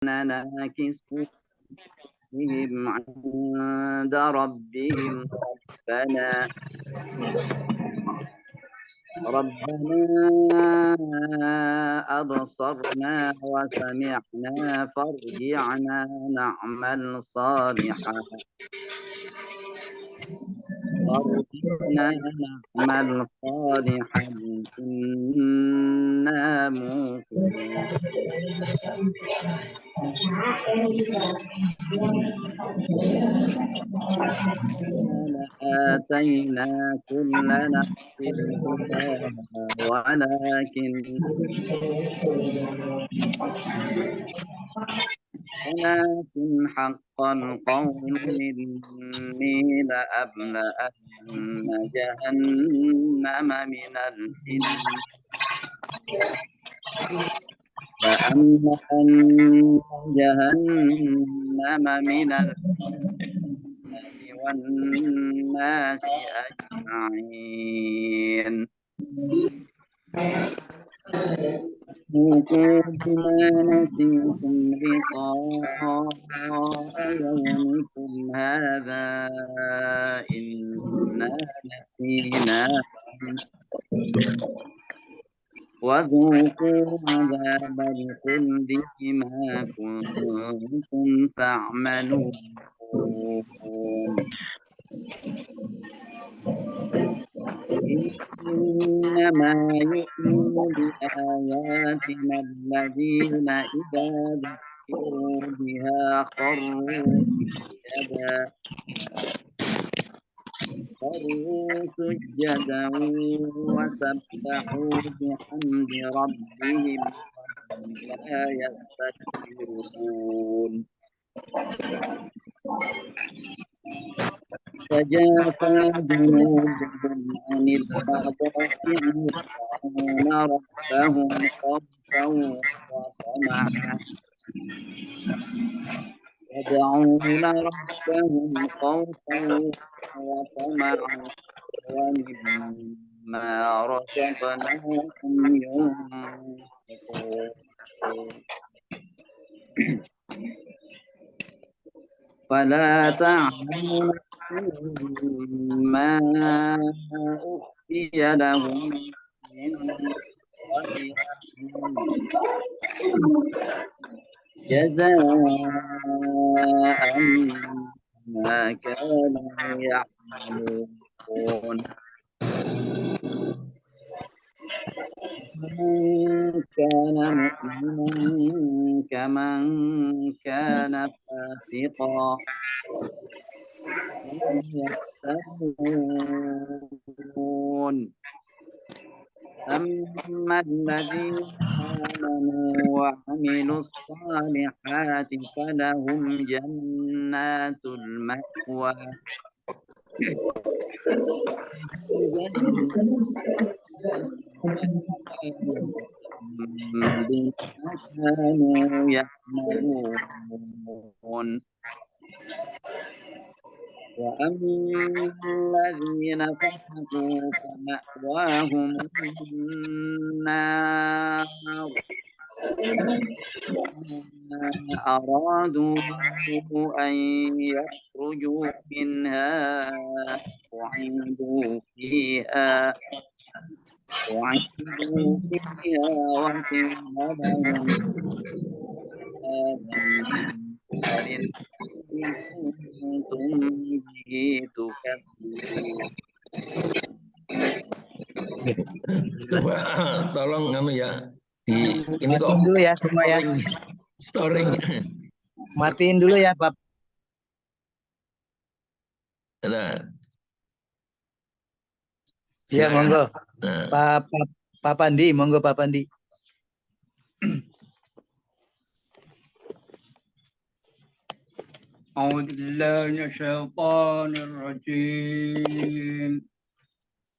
ناكس بهم عند ربهم ربنا أبصرنا وسمعنا فارجعنا نعمل صالحا إنا موقنون لآتينا كل نفس هداها ولكن حق القول مني لأملأن جهنم من الجنة والناس أجمعين ذوقوا بما نسيتم لقاء يومكم هذا إنا نسيناكم وذوقوا عذاب الخلد بما كنتم تعملون إنما يؤمن بآياتنا الذين إذا ذكروا بها خروا سجدا وسبحوا بحمد ربهم لا يستكبرون تجافى جنوبهم عن المضاجع يدعون ربهم خوفا وطمعا ومما رزقناهم ينفقون فلا تعلم ما أخفي لهم من جزاء ما كانوا يعملون من كان مؤمنا كمن كان فاسقا يستوون أما الذين آمنوا وعملوا الصالحات فلهم جنات المأوى بما كانوا يعملون وأما الذين فسقوا فمأواهم النار أرادوا أن يخرجوا منها وعندوا فيها وقيل لهم كنتم به تكذبون. Coba tolong ya di ini kok dulu ya semua ya. Storing. Matiin dulu ya, Pak. Nah. Ya, monggo. Nah. Pak Pandi, monggo Pak Pandi. أعوذ بالله من الشيطان الرجيم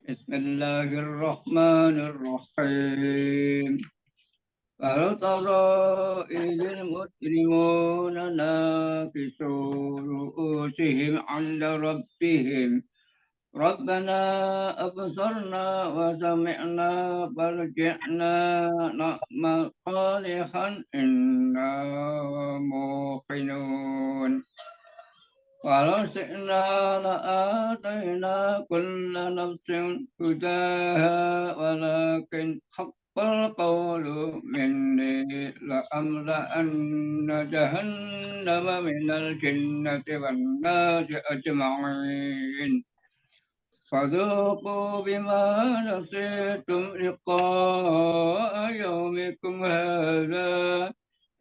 بسم الله الرحمن الرحيم فهل ترى إذ المجرمون ناكسوا رؤوسهم عند ربهم ربنا أبصرنا وسمعنا فارجعنا نعمل صالحا إنا موقنون ولو شئنا لآتينا كل نفس هداها ولكن حق القول مني لأملأن جهنم من الجنة والناس أجمعين فذوقوا بما نسيتم لقاء يومكم هذا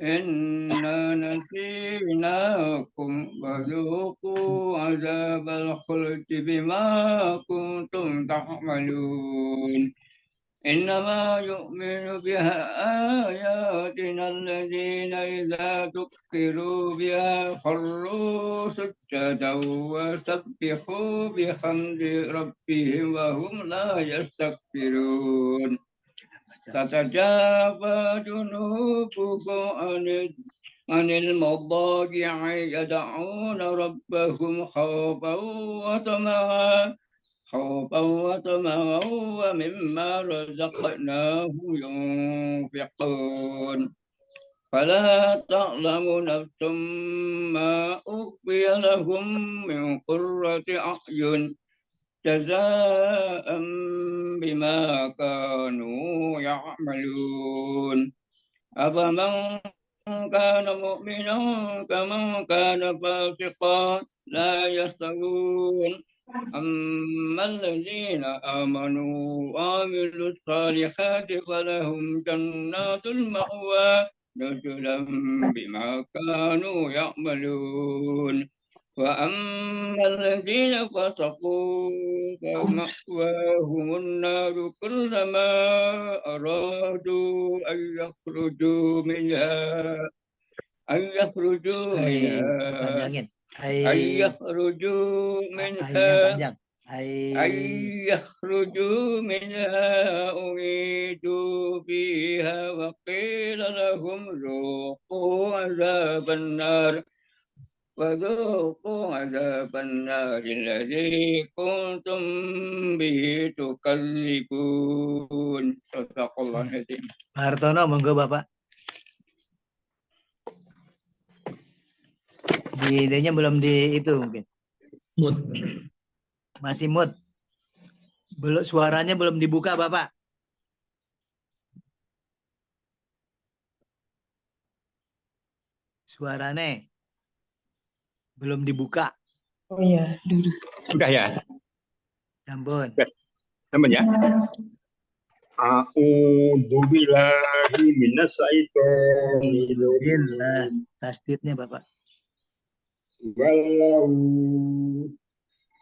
إنا نسيناكم وذوقوا عذاب الخلد بما كنتم تعملون إنما يؤمن بها آياتنا الذين إذا ذكروا بها خروا سجدا وسبحوا بحمد ربهم وهم لا يستكبرون تتجافى جنوبهم عن المضاجع يدعون ربهم خوفا وطمعا ومما رزقناهم ينفقون فلا تعلم نفس ما أخفي لهم من قرة أعين جزاء بما كانوا يعملون أفمن كان مؤمنا كمن كان فاسقا لا يستوون أما الذين آمنوا وعملوا الصالحات فلهم جنات المأوى نزلا بما كانوا يعملون وأما الذين فسقوا فمأواهم النار كلما أرادوا أن يخرجوا منها Panjangin. أن يخرجوا منها Panjang. أن يخرجوا منها أعيدوا فيها وقيل لهم ذوقوا عذاب النار وذوقوا عذاب النار الذي كنتم به تكذبون صدق الله العظيم. Pak Hartono, monggo Bapak. Di idenya belum di itu mungkin. Mut. Masih mute. Belum, suaranya belum dibuka Bapak. Suaranya belum dibuka. Oh iya, duduk. Udah ya, Ampun. teman ya. A'udzu billahi minasyaitonir Alhamdulillah. rajim. Tasdidnya Bapak. Walau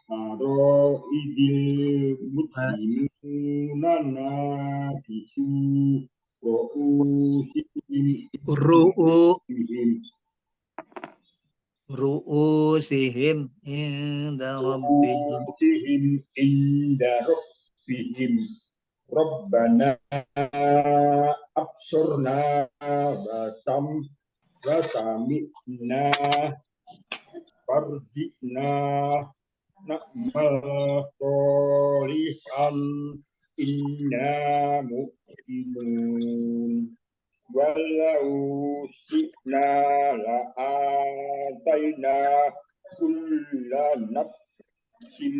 taro idil mujrimuna nakisu Ru'usihim inda rabbihim. inda rabbihim Rabbana absurna wa sami'na farji'na na'mal sholihan inna mu'minun walau syi'na la'atayna kulla nafsin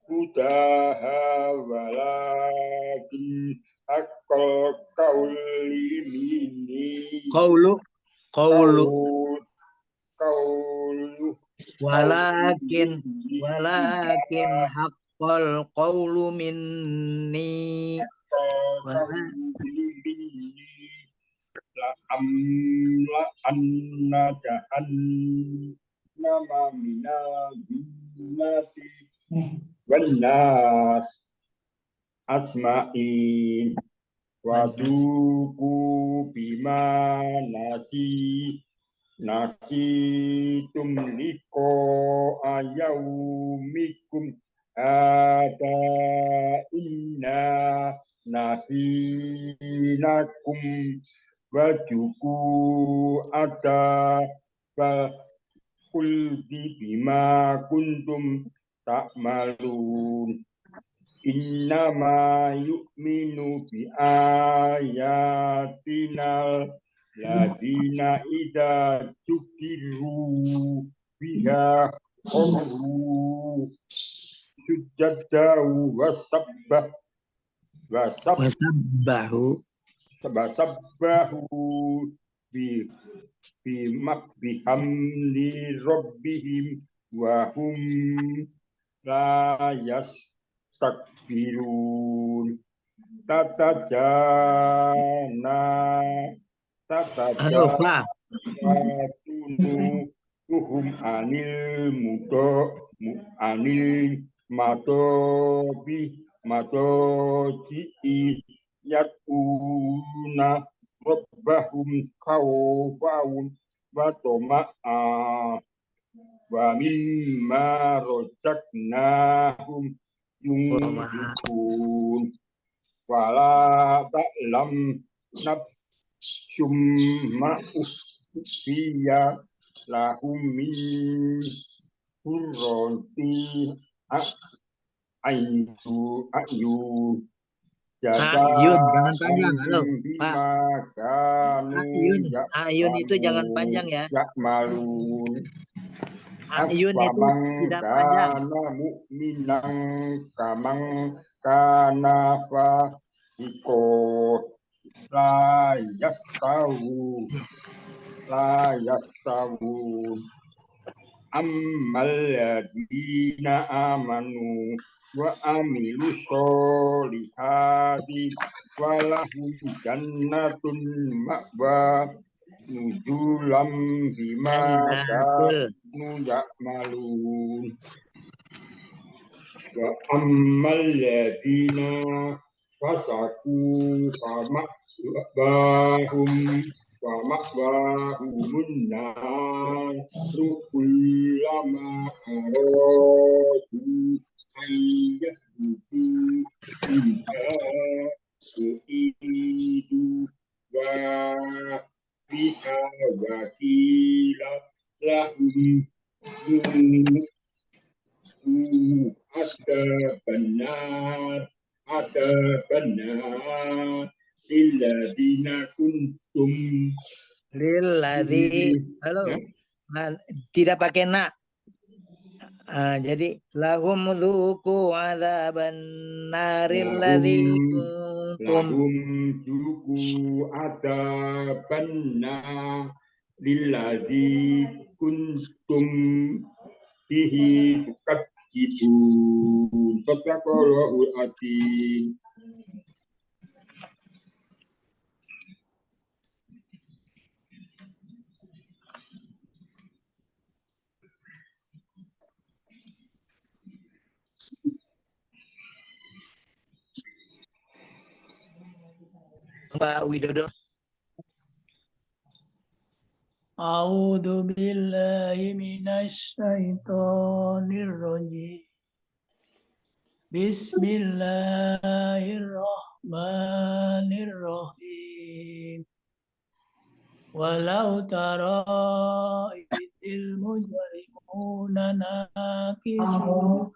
hudaha walakin haqqal qawli minni Qawlu walakin haqqal qawlu minni la amla anna jahannama minal jinnati wan nas asma'in waduku bima nasitum liko ayaumikum ada inna nasinakum wajuku ada khuldi bima kuntum ta'malun. Innama yu'minu bi ayatina ladina idza dzukiru biha qalu sujadahu wasabbahu Wasabbahu. bi bihamdi rabbihim wa hum la yastakbirun. Anufa. Tuhum anil matoji yatuna rabbahum khawfan wa tama'a wa mimma razaqnahum yunfiqun. Wala ta'lam nafsum ma'ufiya lahum min qurrati ayun Ayun, jangan panjang. Halo, Pak. Ayun Ayun itu jangan panjang ya. Ya'malun. Ayun itu tidak panjang. Kana mu'minan kamang kana fa'iko la yastawu ammal ladina amanu wa amilu sholihati walahum jannatun ma'wa nuzulam bima kanu ya'malun. Wa ammal ladina fasaku famawahumun naru kullama aradu ayyahduku u'idu wa fiha wakila lahum ada benar lilladina kuntum Halo. Nah, tidak pakai nak. Jadi lahum dzuqu adzaban naril ladzi lahum dzuqu adzaban lilladzi kuntum bihi tukadzibun. Sadaqallahul azim. Pak Widodo. A'udzu billahi minasy syaithanir rajim. Bismillahirrahmanirrahim. Walau tara idil mujrimuna nakisu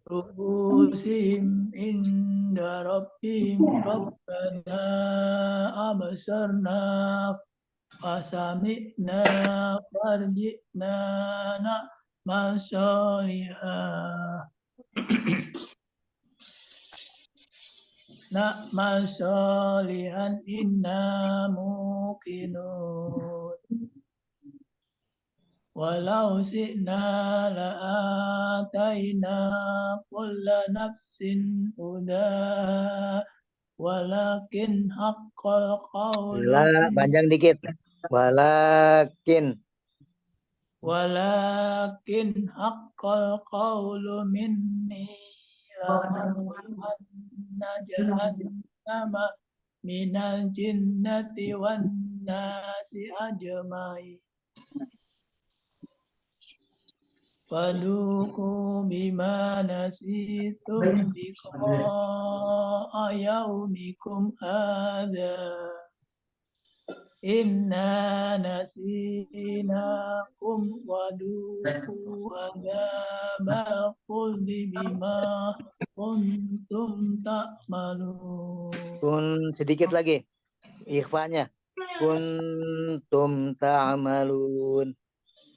ru'usihim inda rabbihim rabbana absarna wasami'na farji'na na'mal sholihan inna muqinun. Walau syi'na la'ataina kulla nafsin hudaha walakin haqqal qawlu Panjang dikit. Walakin haqqal qawlu minni la'amli'anna jahannama minal jinnati wan nasi ajma'in. Faduku bima nasitum liqa'a yaumikum hadza Inna nasinakum waduku adzabal khuldi bima kuntum ta'malun. Kun sedikit lagi. Ikhfanya. Kuntum ta'malun.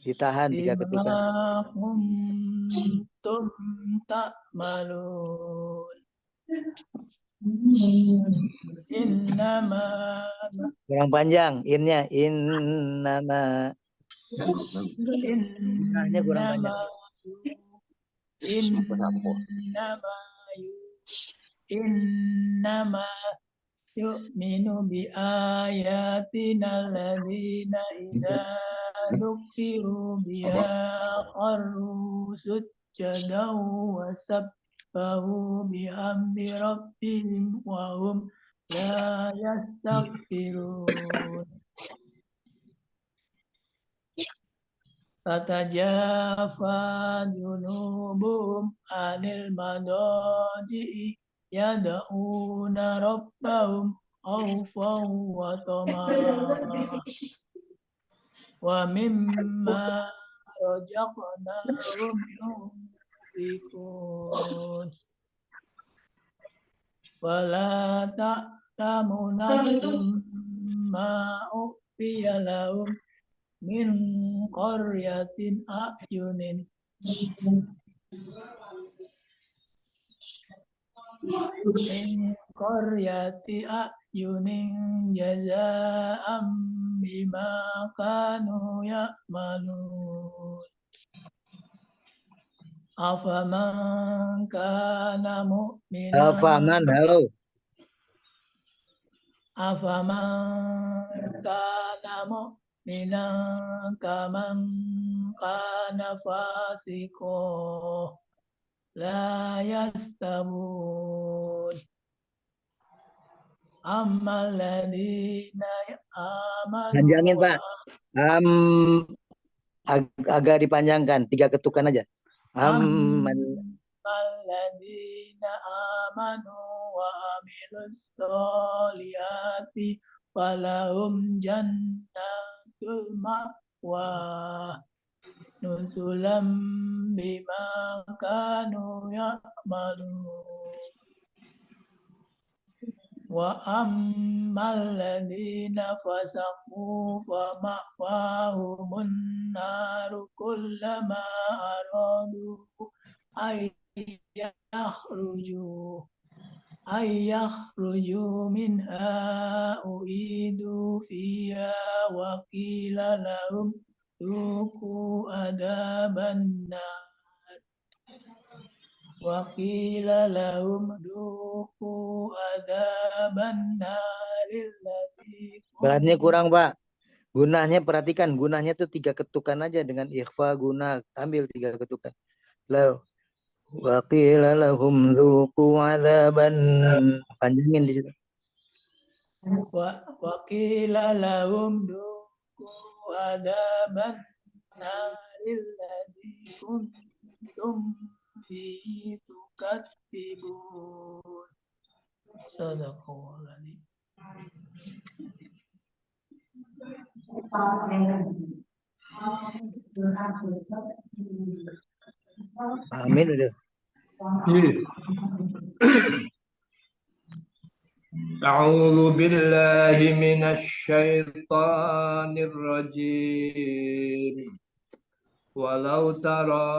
Ditahan 3 ketukan. Bima kuntum ta'malun. Innama Kurang panjang. Innya. Innama. Gunanya kurang panjang. innama yu'minu bi ayatina alladzina idza dzukiru biha kharru sujjadan wa sabbahu bihamdi rabbihim wa hum la yastaghfirun. Tatajafa junubuhum anil madaji'i yad'una rabbahum khawfan wa tama'a wa mimma razaqnahum yunfiqun wala ta'lamu nafsun ma ukhfiya lahum min qaryatin a'yunin min qaryati a'yunin jaza'an bima kanu ya'malun afaman kana mu'minan Afaman. Halo. afaman kana mu'minan kaman kana fasiko la yastabun ammal ladina amanu Panjangin, Pak. Agak dipanjangkan. 3 ketukan aja. Amman. Alladzina amanu wa amilus solihati falahum jannatul ma'wa nuzulam bima kanu ya'malun wa ammal ladina fasaqu fa ma'wahumun naru kullama aradu ayyakhruju minha uidu fiha wa qila lahum duku adaban nar wa qila lahum duku adaban narillati Beratnya kurang, Pak. Gunanya perhatikan. Gunanya tuh 3 ketukan aja dengan ikhfa guna. Ambil 3 ketukan. Lalu. Wa qila lahum dzuqu adzaban. Panjangin di situ. wa qila lahum duku adaban narillati kuntum bihi tukadzibun. Sadaqallahul adzim. Amin udah. أعوذ بالله من الشيطان الرجيم ولو ترى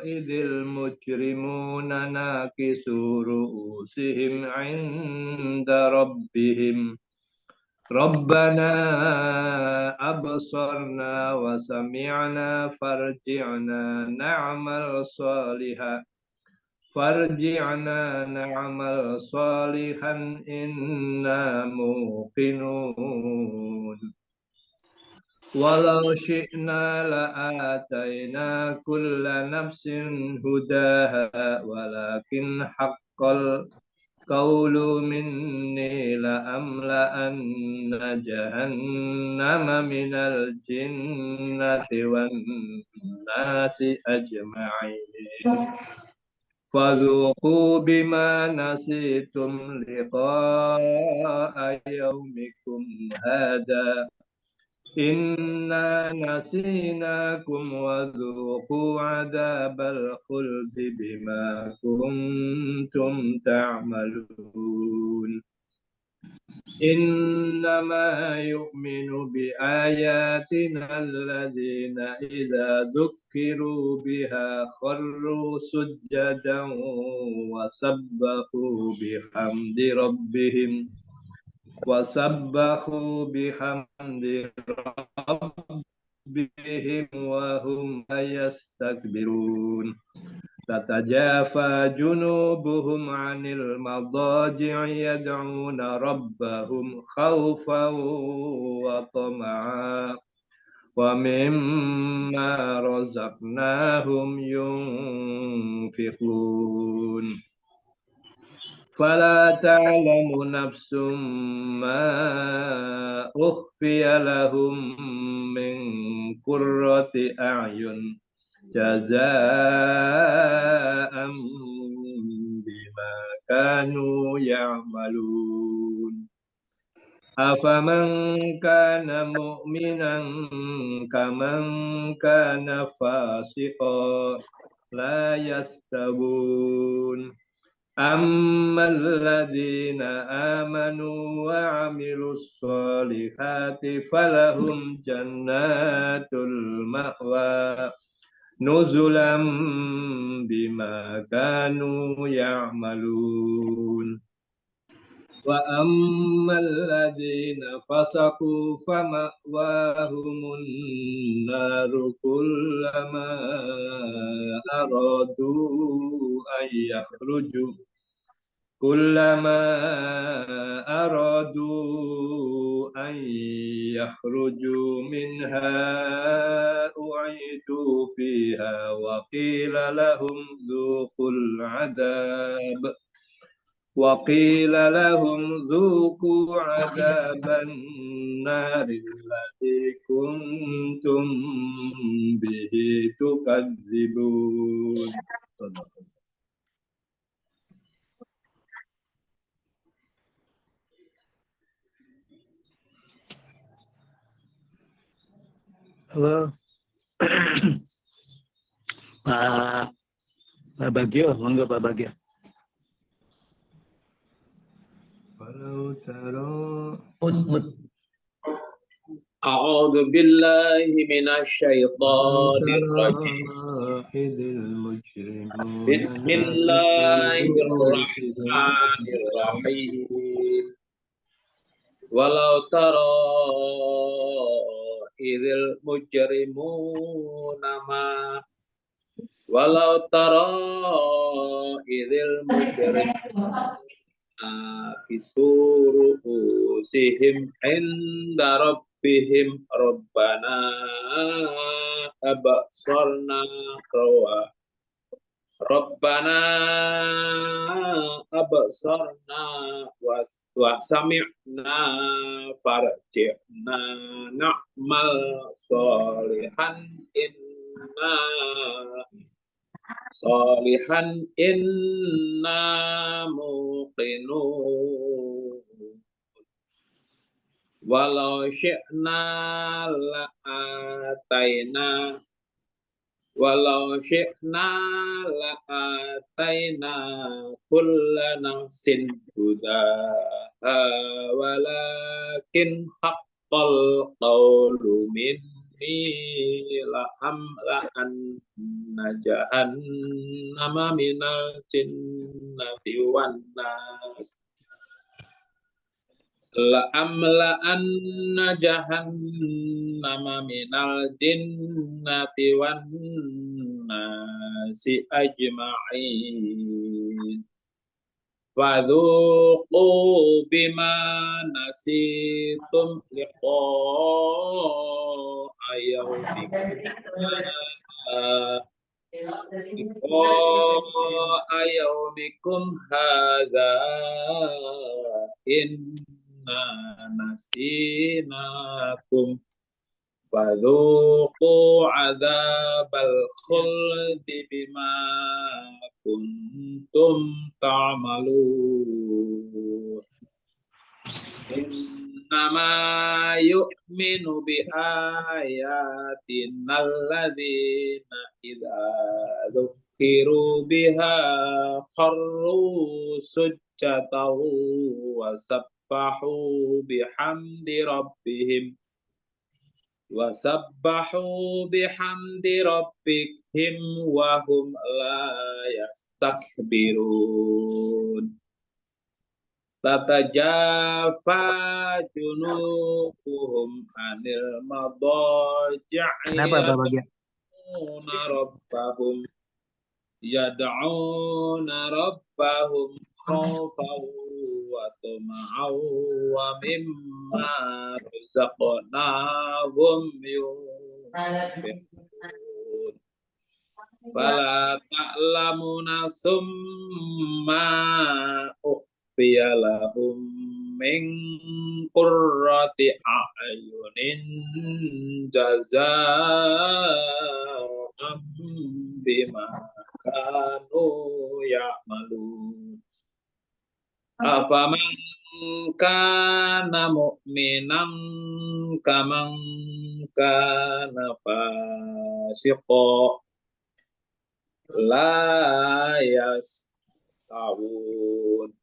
إذ المجرمون ناكسوا رؤوسهم عند ربهم ربنا أبصرنا وسمعنا فارجعنا نعمل صالحا إنا موقنون ولو شئنا لآتينا كل نفس هداها ولكن حق القول مني لأملأن جهنم من الجنة والناس أجمعين فذوقوا بما نسيتم لقاء يومكم هذا إنا نسيناكم وذوقوا عذاب الخلد بما كنتم تعملون إنما يؤمن بآياتنا الذين إذا ذكروا بها خروا سجدا وسبحوا بحمد ربهم وهم لا يستكبرون تتجافى جنوبهم عن المضاجع يدعون ربهم خوفا وطمعا ومما رزقناهم ينفقون فلا تعلم نفس ما أخفي لهم من قرة أعين جزاء بما كانوا يعملون أفمن كان مؤمنا كمن كان فاسقا لا يستوون أما الذين آمنوا وعملوا الصالحات فلهم جنات المأوى نزلا بما كانوا يعملون وأما الذين فسقوا فمأواهم النار كلما أرادوا أن يخرجوا منها أعيدوا فيها وقيل لهم ذوقوا عذاب النار الذي كنتم به تكذبون. Halo. Pak Bagio, monggo Pak Bagio. Walau tara Mut. A'udzu billahi minasyaitonir rajim. Bismillahirrahmanirrahim. Walau tara idzal mujrimuna bisuruhusihim inda rabbihim rabbana absarna wa sami'na farji'na na'mal inna muqinun walau syi'na la'ataina kulla nafsin hudaha walakin haqqal qawlu minni la'amla'anna jahannama minal jinnati wan nas la'amla'anna jahannama minal jinnati wan nasi ajma'in fadhuqu bima nasitum liqa'a yaumikum hadza inna nasinakum fadhuqu adzabal khuldi bima kuntum كنتم تعملون إنما يؤمن بآياتنا الذين إذا ذكروا بها خروا سجدا وسبحوا بحمد ربهم وهم لا يستكبرون تتجافى جنوبهم عن المضاجع Kenapa Bapak Gia? يدعون ربهم خوفا وطمعا ومما رزقناهم ينفقون فلا تعلم نفس ما أخفي لهم من قرة أعين جزاء بما كانوا يعملون أفمن كان مؤمنا كمن كان فاسقا لا يستوون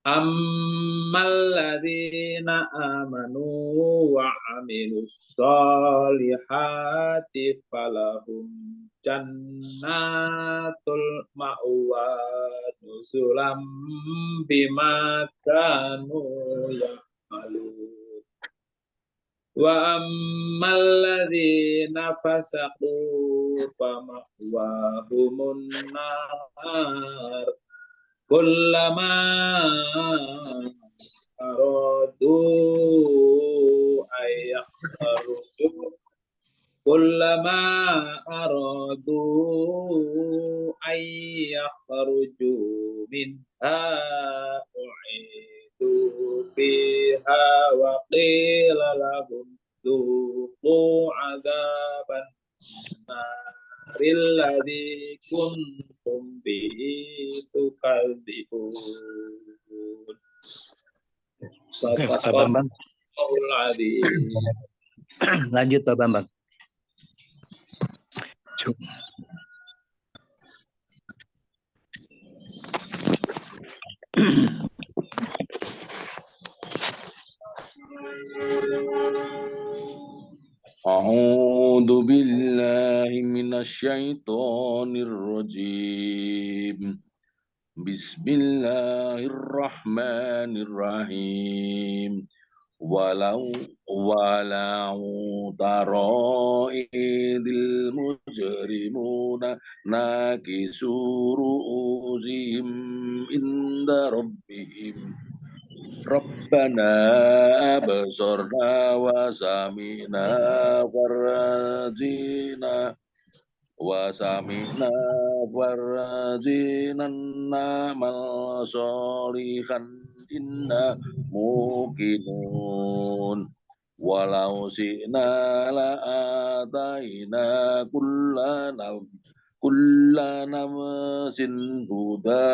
أما الذين آمنوا وعملوا الصالحات فلهم جنات المأوى نزلا بما كانوا يعملون وأما الذين فسقوا فمأواهم النار كلما أرادوا أن يخرجوا منها أعيدوا فيها وقيل لهم ذوقوا عذاب النار الذي كنتم به تكذبون. Oke, Pak Bambang. Lanjut Pak Bambang. A'udzu billahi minasyaitonir rajim. Bismillahirrahmanirrahim. Walau taro idil mujrimuna nakisuru uzim inda rabbihim Rabbana absorna wa samina farajina namal solihan inna muqinun walau si'na la ataina kullana nafsin huda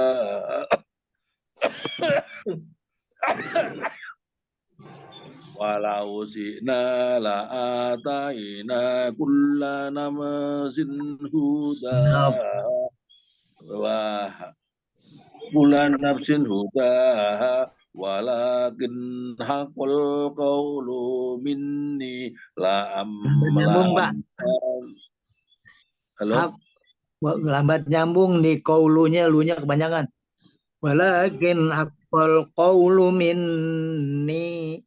walau si'na la ataina kullana nafsin huda wa kullana nafsin huda walakin haqqal qawlu minni la Nyambung, Pak. Halo? Lambat nyambung nih, qaulunya, lunya kepanjangan. Walakin haqqal qawlu minni.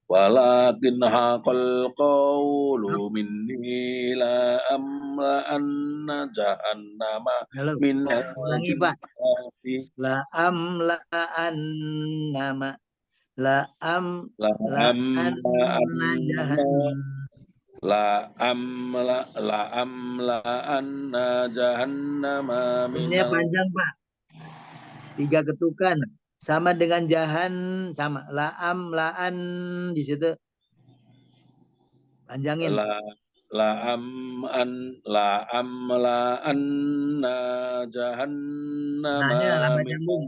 Walakin haqqal qawlu minni la amla'anna jahannama minal ulangi Pak. La amla'anna jahannama minal. Panjang Pak. 3 ketukan. Sama dengan jahan, sama la'an di situ. Panjangin. la amla jahannama Nanya lama min nyambung.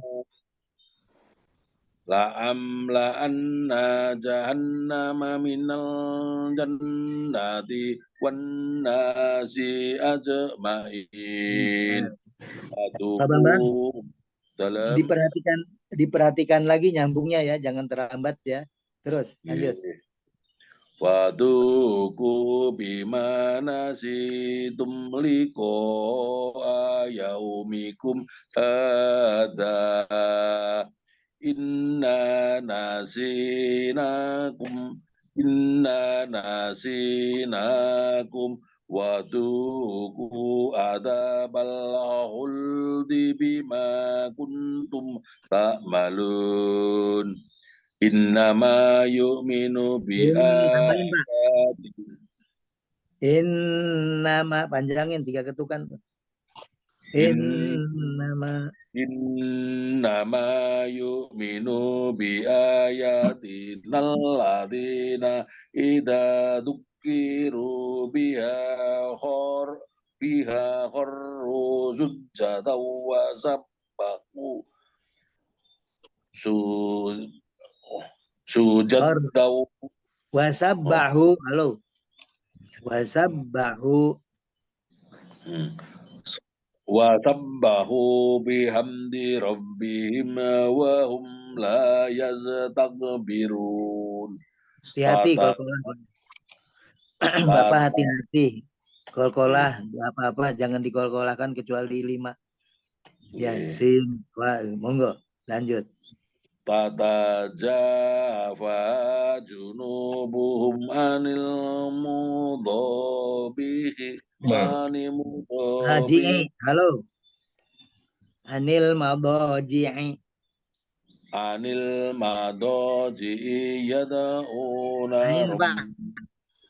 La amla'anna jahannama minal jannati wan nasi ajma'in. Pak Bambang, Dalam diperhatikan lagi nyambungnya ya, jangan terlambat ya. Terus lanjut. Waduku bima nasitum liko yaumikum hadza Inna nasinakum waduku adabal khuldi bima kuntum ta'malun innama yu'minu bi Tambahin Pak. ayati Innama, panjangin 3 ketukan. Innama yu'minu bi ayatinal ladina idza dzukiru biha kharru sujjatan wa sabbahu sujadaw Wasabbahu, halo. Wasabbahu. Wa sabbahu bihamdi rabbihim wa hum la yaztakbirun. Hati-hati kolkolah. Bapak hati-hati. Kolkolah apa-apa jangan dikolkolahkan kecuali 5. Yasin. Wah, monggo lanjut. Tata jafa junubuhum anil mudobihi Haji, halo. Anil madoji'i. Anil madoji'i yada'una Ain, Pak.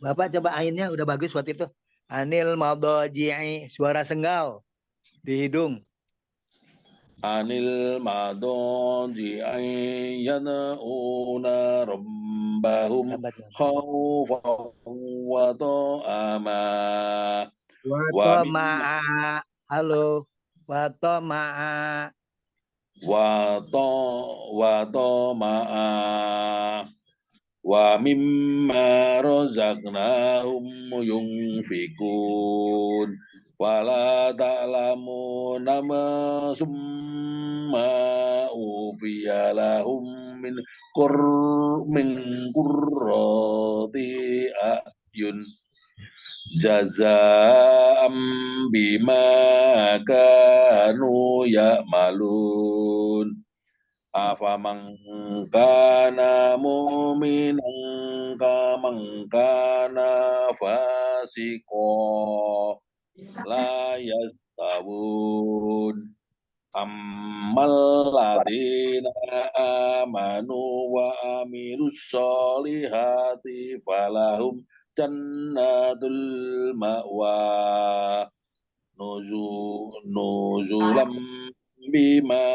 Bapak coba ainnya udah bagus waktu itu. Anil madoji'i, suara senggal di hidung. Anil madoji'i yada'una rabbahum khawfan wa ta'ama Wa ma'a, halo. Wa ma'a. Wa ma'a wa mimma razaqnahum yunfikun wala ta'lamu nama summa ufiya lahum min qurrati ayun jazaa'am bima kanu ya'malun afaman kana mu'minan kaman kana fasiqo la yastawun ammal ladina amanu wa amilus solihati falahum jannatul ma'wa nuzulam bima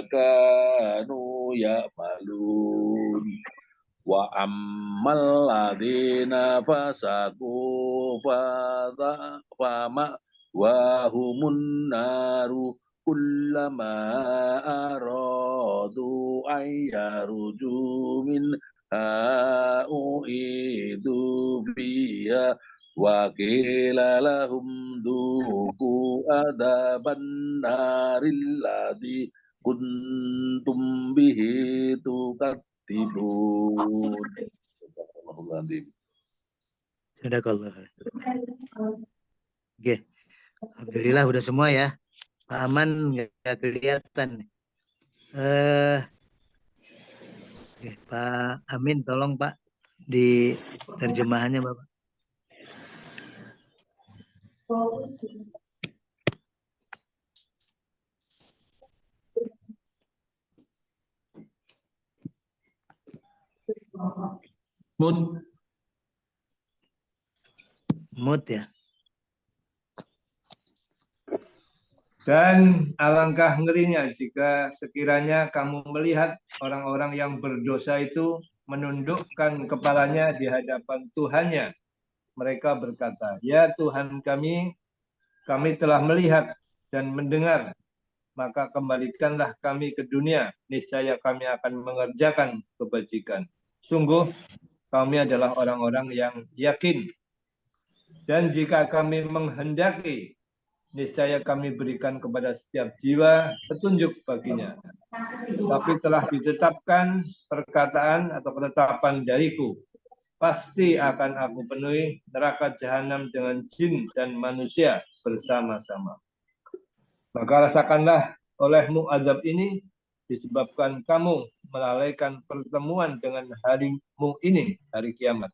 kanu ya'malun wa ammal ladina fasaku fama wa humun naru kullama aradu ayyaruju min u'idu fiha wa qila lahum duku adaban naril ladzi kuntum bihi tukadzibun. Sadaqallah. Oke. Alhamdulillah udah semua ya. Pak Aman nggak kelihatan. Pak Amin tolong Pak di terjemahannya Bapak. Mut ya. Dan alangkah ngerinya jika sekiranya kamu melihat orang-orang yang berdosa itu menundukkan kepalanya di hadapan Tuhannya mereka berkata, "Ya Tuhan kami telah melihat dan mendengar, maka kembalikanlah kami ke dunia, niscaya kami akan mengerjakan kebajikan. Sungguh kami adalah orang-orang yang yakin. Dan jika kami menghendaki, niscaya kami berikan kepada setiap jiwa petunjuk baginya. Tapi telah ditetapkan perkataan atau ketetapan dariku, pasti akan aku penuhi neraka jahanam dengan jin dan manusia bersama-sama. Maka rasakanlah olehmu azab ini disebabkan kamu melalaikan pertemuan dengan harimu ini, hari kiamat.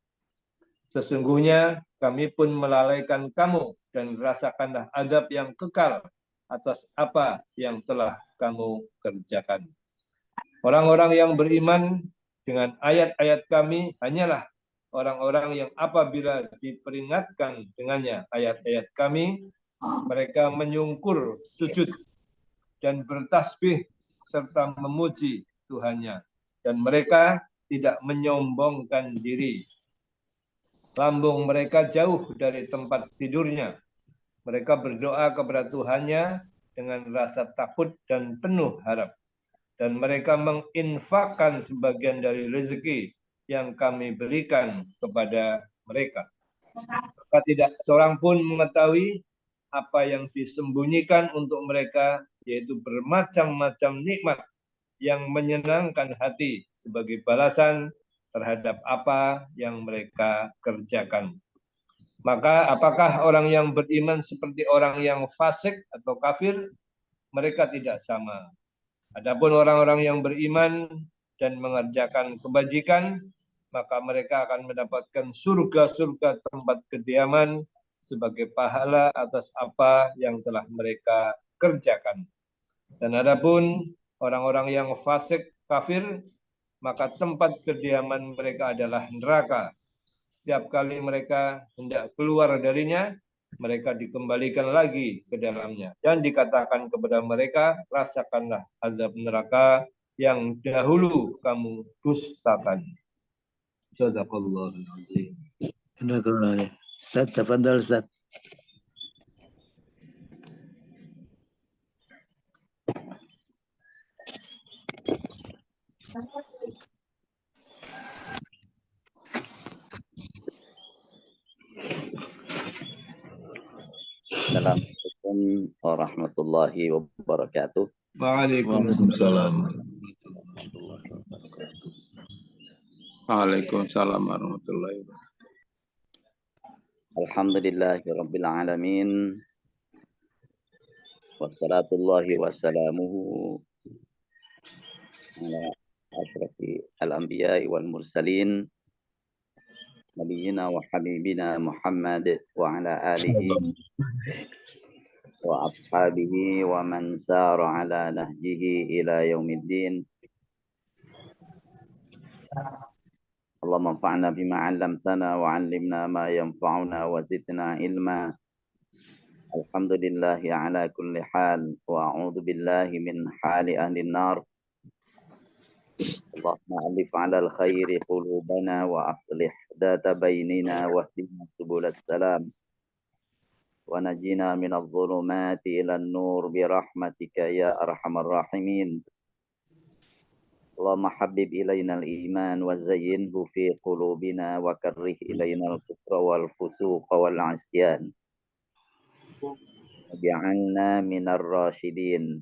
Sesungguhnya kami pun melalaikan kamu dan rasakanlah azab yang kekal atas apa yang telah kamu kerjakan. Orang-orang yang beriman dengan ayat-ayat kami hanyalah orang-orang yang apabila diperingatkan dengannya ayat-ayat kami, mereka menyungkur sujud dan bertasbih serta memuji Tuhannya. Dan mereka tidak menyombongkan diri. Lambung mereka jauh dari tempat tidurnya. Mereka berdoa kepada Tuhannya dengan rasa takut dan penuh harap. Dan mereka menginfakkan sebagian dari rezeki yang kami berikan kepada mereka. Maka tidak seorang pun mengetahui apa yang disembunyikan untuk mereka, yaitu bermacam-macam nikmat yang menyenangkan hati sebagai balasan terhadap apa yang mereka kerjakan. Maka apakah orang yang beriman seperti orang yang fasik atau kafir? Mereka tidak sama. Adapun orang-orang yang beriman dan mengerjakan kebajikan, maka mereka akan mendapatkan surga-surga tempat kediaman sebagai pahala atas apa yang telah mereka kerjakan. Dan adapun orang-orang yang fasik, kafir, maka tempat kediaman mereka adalah neraka. Setiap kali mereka hendak keluar darinya, mereka dikembalikan lagi ke dalamnya. Dan dikatakan kepada mereka, rasakanlah azab neraka yang dahulu kamu dustakan. Sadaqallahul azim. Ustaz, tafadhal Ustaz. Assalamualaikum warahmatullahi wabarakatuh. Waalaikumsalam. Waalaikumsalam warahmatullahi wabarakatuh. Alhamdulillahirabbil alamin. Wassalatullahi wassalamuhu ala asyrafil anbiya'i wal mursalin nabiyina wa habibina Muhammad wa ala alihi wa ashabihi wa man sara ala nahjihi ila yaumiddin. Allahumma anfa'na bima 'allamtana wa 'allimna ma yanfa'una wa zidna ilma. Alhamdulillahi ala kulli hal wa a'udzu billahi min hali ahli nar. Allahumma alif 'alal khairi qulubana wa aslih data bainina wa hdina subulas salam wa najina minadh dhulumati ilan nur bi rahmatika ya arhamar rahimin. Allahumma habib ilainal iman wa zayyinhu fi qulubina wa karrih ilainal kufra wal fusuqa wal 'isyan. Waj'alna minar rasyidin.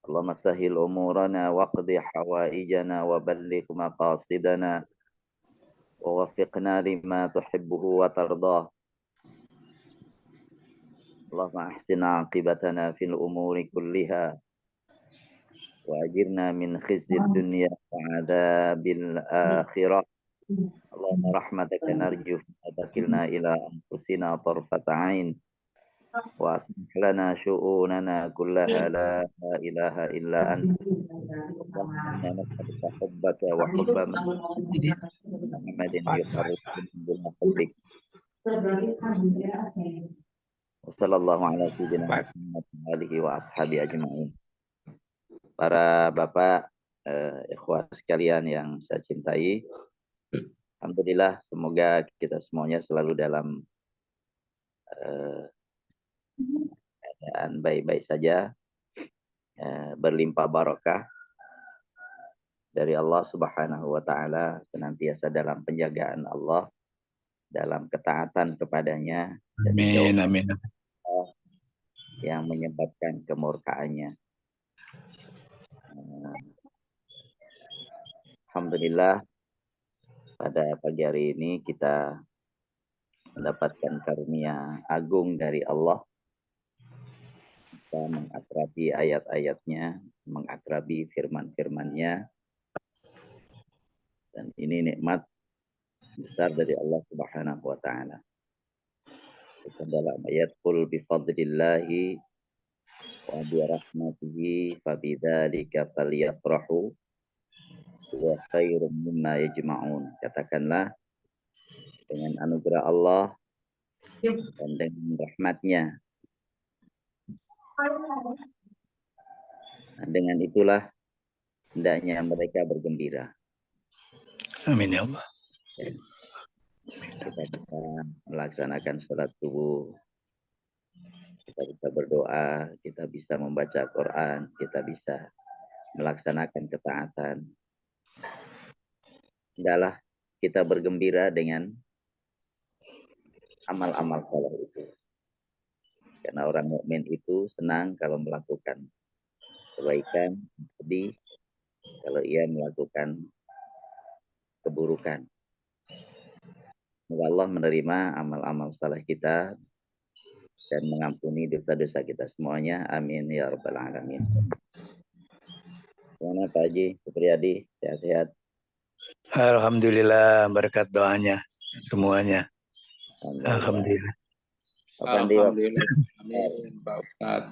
Allahumma sahhil umurana waqdi hawaijana wa balligh maqasidana wa waffiqna lima tuhibbuhu wa tardah. Allahumma ahsin 'aqibatana fil umuri kulliha wa ajirna min khizyid dunya wa 'adzabil akhirah. Allahumma rahmataka narju fatakilna ila anfusina tarfata 'ain wa aslih lana syu'unana kullaha la ilaha illa anta. Allahumma nas'aluka hubbaka wa hubba Muhammadin yuqarribuna bil hubbik. Wa sallallahu ala sayyidina Muhammad wa alihi wa ashabi ajma'in. Para bapak, ikhwah sekalian yang saya cintai, Alhamdulillah, semoga kita semuanya selalu dalam keadaan baik-baik saja, berlimpah barokah dari Allah Subhanahu wa Ta'ala, senantiasa dalam penjagaan Allah, dalam ketaatan kepadanya, dan Amin, amin. yang menyebabkan kemurkaannya. Alhamdulillah, pada pagi hari ini kita mendapatkan karunia agung dari Allah. Kita mengakrabi ayat-ayatnya, mengakrabi firman-firmannya. Dan ini nikmat besar dari Allah Subhanahu wa Ta'ala. Kita dalam ayat qul bi fadlillahi wa bi rahmatihi fa bidzalika falyafrahu wa khairum mimma yajma'un. Katakanlah, dengan anugerah Allah dan dengan rahmatnya, dengan itulah hendaknya mereka bergembira. Amin ya Allah. Kita bisa melaksanakan sholat subuh, kita bisa berdoa, kita bisa membaca Quran, kita bisa melaksanakan ketaatan. Hendaklah kita bergembira dengan amal-amal saleh itu. Karena orang mukmin itu senang kalau melakukan kebaikan, sedih kalau ia melakukan keburukan. Semoga Allah menerima amal-amal saleh kita dan mengampuni dosa-dosa kita semuanya. Amin ya rabbal alamin. Gimana Pak Haji Supriyadi, sehat-sehat? Alhamdulillah, berkat doanya semuanya. Alhamdulillah. Alhamdulillah. Amin, Pak Ustadz.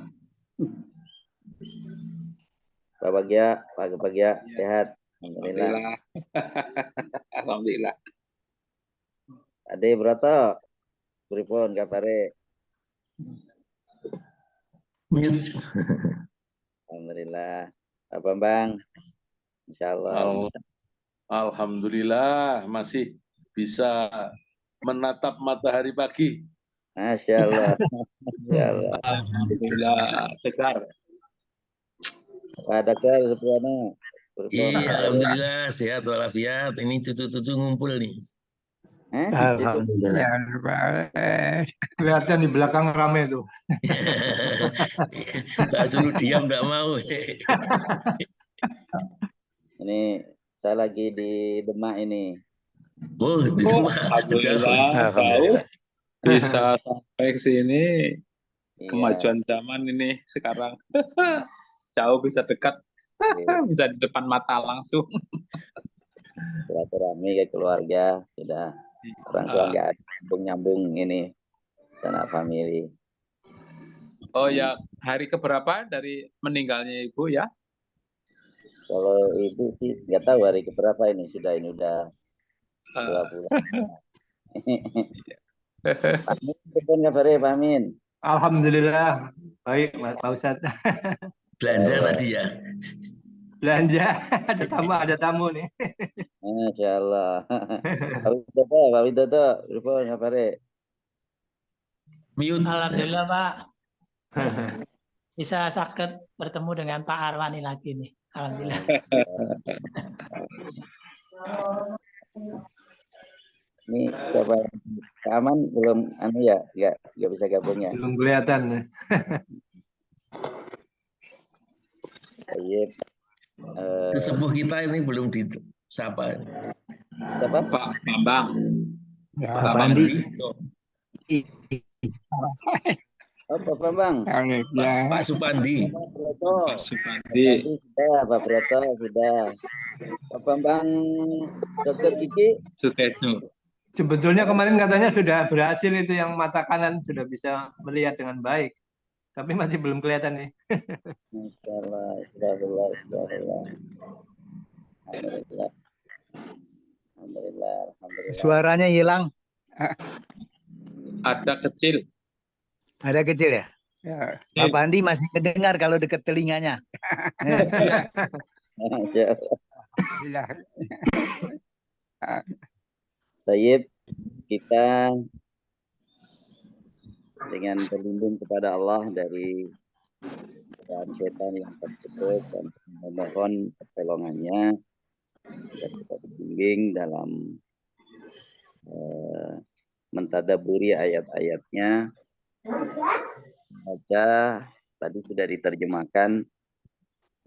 Pak Bagja, sehat? Alhamdulillah. Alhamdulillah. Ade Broto, pripun kapare? Mute. Alhamdulillah. Pak Bambang, insyaallah. Alhamdulillah masih bisa menatap matahari pagi. Masya Allah. Masya Allah. Alhamdulillah, segar. Pak Dokter Supriyono. Iya, alhamdulillah sehat walafiat. Ini cucu-cucu ngumpul nih. Alhamdulillah. Kelihatan di belakang rame tuh. Tak suruh diam nggak mau. Ini saya lagi di Demak ini. Oh, di rumah. Alhamdulillah, tahu bisa sampai ke sini. Iya. Kemajuan zaman ini sekarang jauh bisa dekat, bisa di depan mata langsung. Silaturahmi ke keluarga sudah, orang tua nggak ada nyambung ini sanak family. Oh ya, hari keberapa dari meninggalnya ibu ya? Kalau ibu sih nggak tahu hari keberapa ini udah 2 bulan. Pak Amin, telepon kabarnya Pak Amin. Alhamdulillah, baik Pak Ustadz. Belanja tadi ya. Belanja, ada tamu nih. Masya Allah. Pak Widodo, telepon kabarnya. Mute. Alhamdulillah Pak. Bisa sakit bertemu dengan Pak Arwani lagi nih. Alhamdulillah. Ini siapa? Kak Aman belum nggak bisa gabung ya. Belum kelihatan. Baik. Sesepuh kita ini belum disapa. Siapa? Pak Bambang. Pak Bandi. Oh, Pak Bambang. Pak Supandi. Broto. Pak Supandi. Sudah, Pak Broto sudah. Pak Bambang, Dokter Kiki. Sutejo. Sebetulnya kemarin katanya sudah berhasil itu, yang mata kanan sudah bisa melihat dengan baik. Tapi masih belum kelihatan nih. Masyaallah, Alhamdulillah. Suaranya hilang. Ada kecil. Ada kecil ya? Pak Bandi masih kedengar kalau dekat telinganya. Tayyib, kita dengan berlindung kepada Allah dari setan yang tertutup dan memohon pertolongannya agar kita dibimbing dalam mentadaburi ayat-ayatnya. Baca tadi sudah diterjemahkan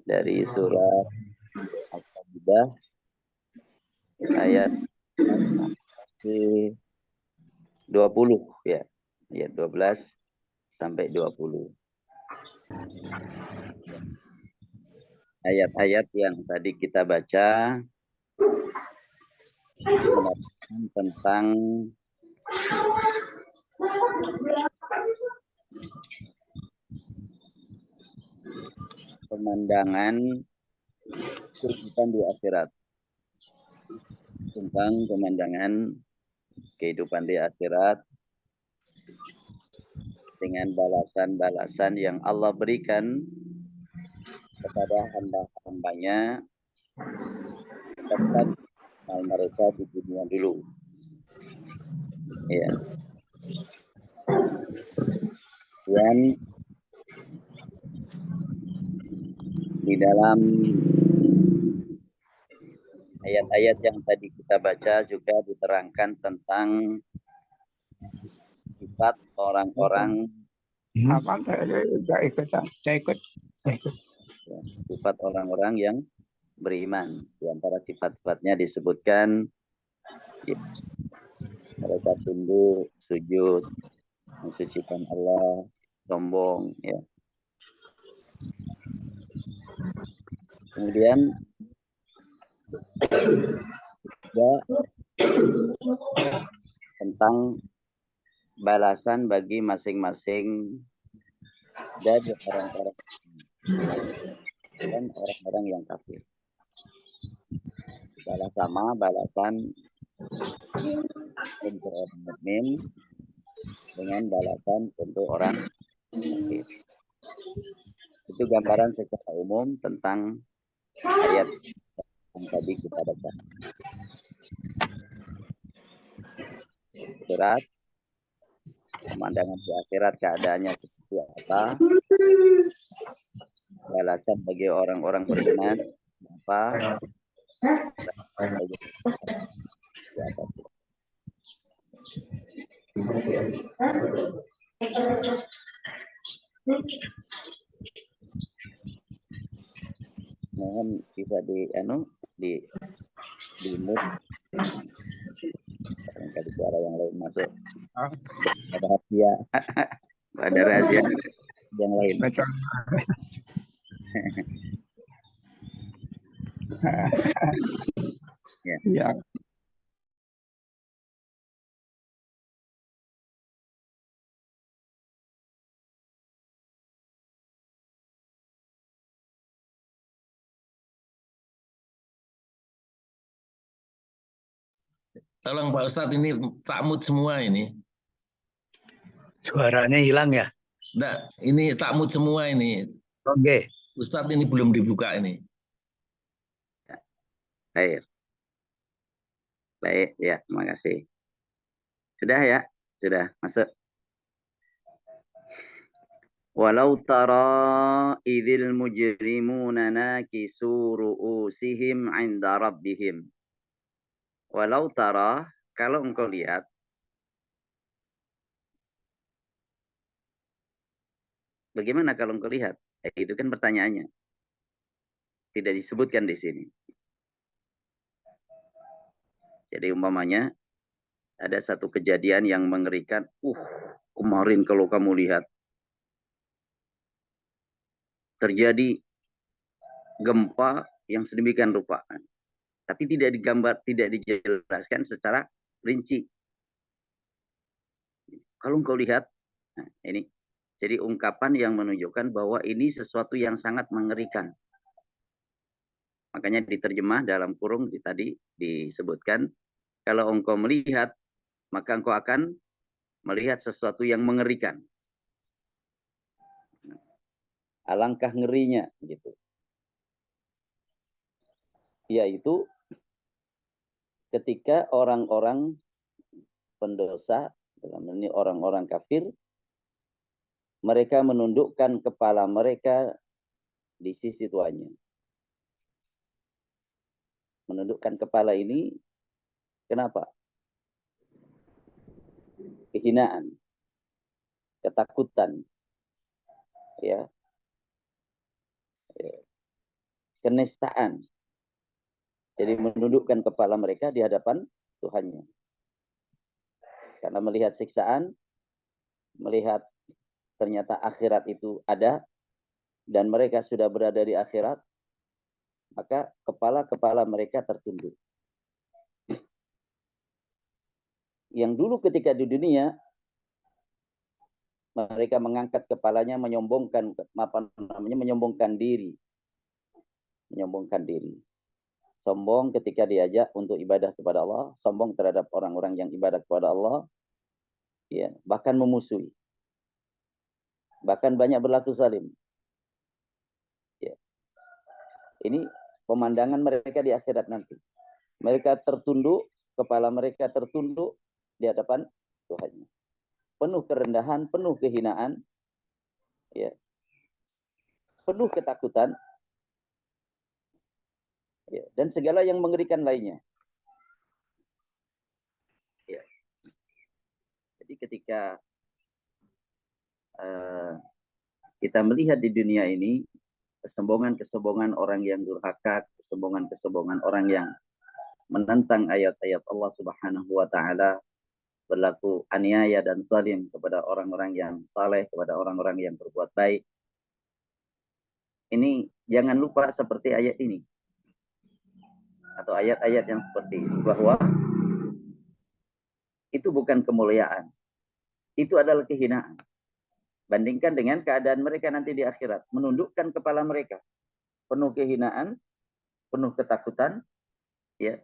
dari surat Al-Sajdah ayat 20 ya, ayat 12 sampai 20. Ayat-ayat yang tadi kita baca tentang pemandangan kehidupan di akhirat, tentang pemandangan kehidupan di akhirat dengan balasan-balasan yang Allah berikan kepada hamba-hambanya tempat mereka di dunia dulu. Ya. Dan di dalam ayat-ayat yang tadi kita baca juga diterangkan tentang sifat orang-orang sifat orang-orang yang beriman. Di antara sifat-sifatnya disebutkan ya, mereka tunduk, sujud, mensucikan Allah, sombong, ya. Kemudian juga tentang balasan bagi masing-masing dari orang-orang dan orang-orang yang kafir. Balas sama balasan untuk orang mukmin dengan balasan untuk orang kafir. Itu gambaran secara umum tentang ayat yang tadi kita baca. Surat pemandangan di akhirat keadaannya seperti apa, balasan bagi orang-orang beriman apa, mohon bisa di mute. Barangkali suara yang lain masuk. Ada rahasia, ada rahasia yang lain. Ya. Tolong Pak Ustadz, ini tak mute semua ini. Suaranya hilang ya? Enggak, ini tak mute semua ini. Oke. Ustadz ini belum dibuka ini. Baik. Baik, ya, terima kasih. Sudah ya? Sudah masuk. Walau tara idzil mujrimuna nakisu ru'usihim 'inda rabbihim. Walau tara, kalau engkau lihat, bagaimana kalau engkau lihat? Itu kan pertanyaannya. Tidak disebutkan di sini. Jadi umpamanya ada satu kejadian yang mengerikan. Kemarin kalau kamu lihat terjadi gempa yang sedemikian rupa. Tapi tidak digambar, tidak dijelaskan secara rinci. Kalau engkau lihat, nah ini. Jadi ungkapan yang menunjukkan bahwa ini sesuatu yang sangat mengerikan. Makanya diterjemah dalam kurung tadi disebutkan, kalau engkau melihat, maka engkau akan melihat sesuatu yang mengerikan. Alangkah ngerinya, gitu. Yaitu ketika orang-orang pendosa, dalam ini orang-orang kafir, mereka menundukkan kepala mereka di sisi tuannya. Menundukkan kepala ini, kenapa? Kehinaan, ketakutan, ya, kenistaan. Jadi menundukkan kepala mereka di hadapan Tuhannya. Karena melihat siksaan, melihat ternyata akhirat itu ada, dan mereka sudah berada di akhirat, maka kepala-kepala mereka tertunduk. Yang dulu ketika di dunia, mereka mengangkat kepalanya, menyombongkan diri. Menyombongkan diri. Sombong ketika diajak untuk ibadah kepada Allah, sombong terhadap orang-orang yang ibadah kepada Allah, ya, bahkan memusuhi. Bahkan banyak berlaku zalim. Ya. Ini pemandangan mereka di akhirat nanti. Mereka tertunduk, kepala mereka tertunduk di hadapan Tuhannya. Penuh kerendahan, penuh kehinaan, ya, penuh ketakutan, ya, dan segala yang mengerikan lainnya. Ya. Jadi ketika kita melihat di dunia ini kesombongan-kesombongan orang yang durhaka, kesombongan-kesombongan orang yang menentang ayat-ayat Allah Subhanahu wa taala, berlaku aniaya dan zalim kepada orang-orang yang saleh, kepada orang-orang yang berbuat baik. Ini jangan lupa seperti ayat ini atau ayat-ayat yang seperti ini, bahwa itu bukan kemuliaan, itu adalah kehinaan. Bandingkan dengan keadaan mereka nanti di akhirat, menundukkan kepala mereka, penuh kehinaan, penuh ketakutan, ya.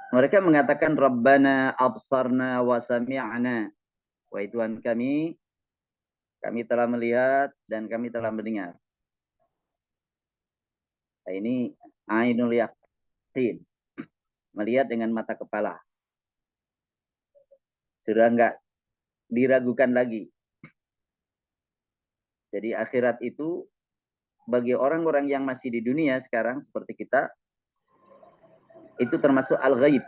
Mereka mengatakan Rabbana absarna wa sami'na. Wahai Tuhan kami telah melihat dan kami telah mendengar. Nah, ini ainul yaqin, melihat dengan mata kepala. Sudah enggak diragukan lagi. Jadi akhirat itu bagi orang-orang yang masih di dunia sekarang seperti kita, itu termasuk al-ghaib.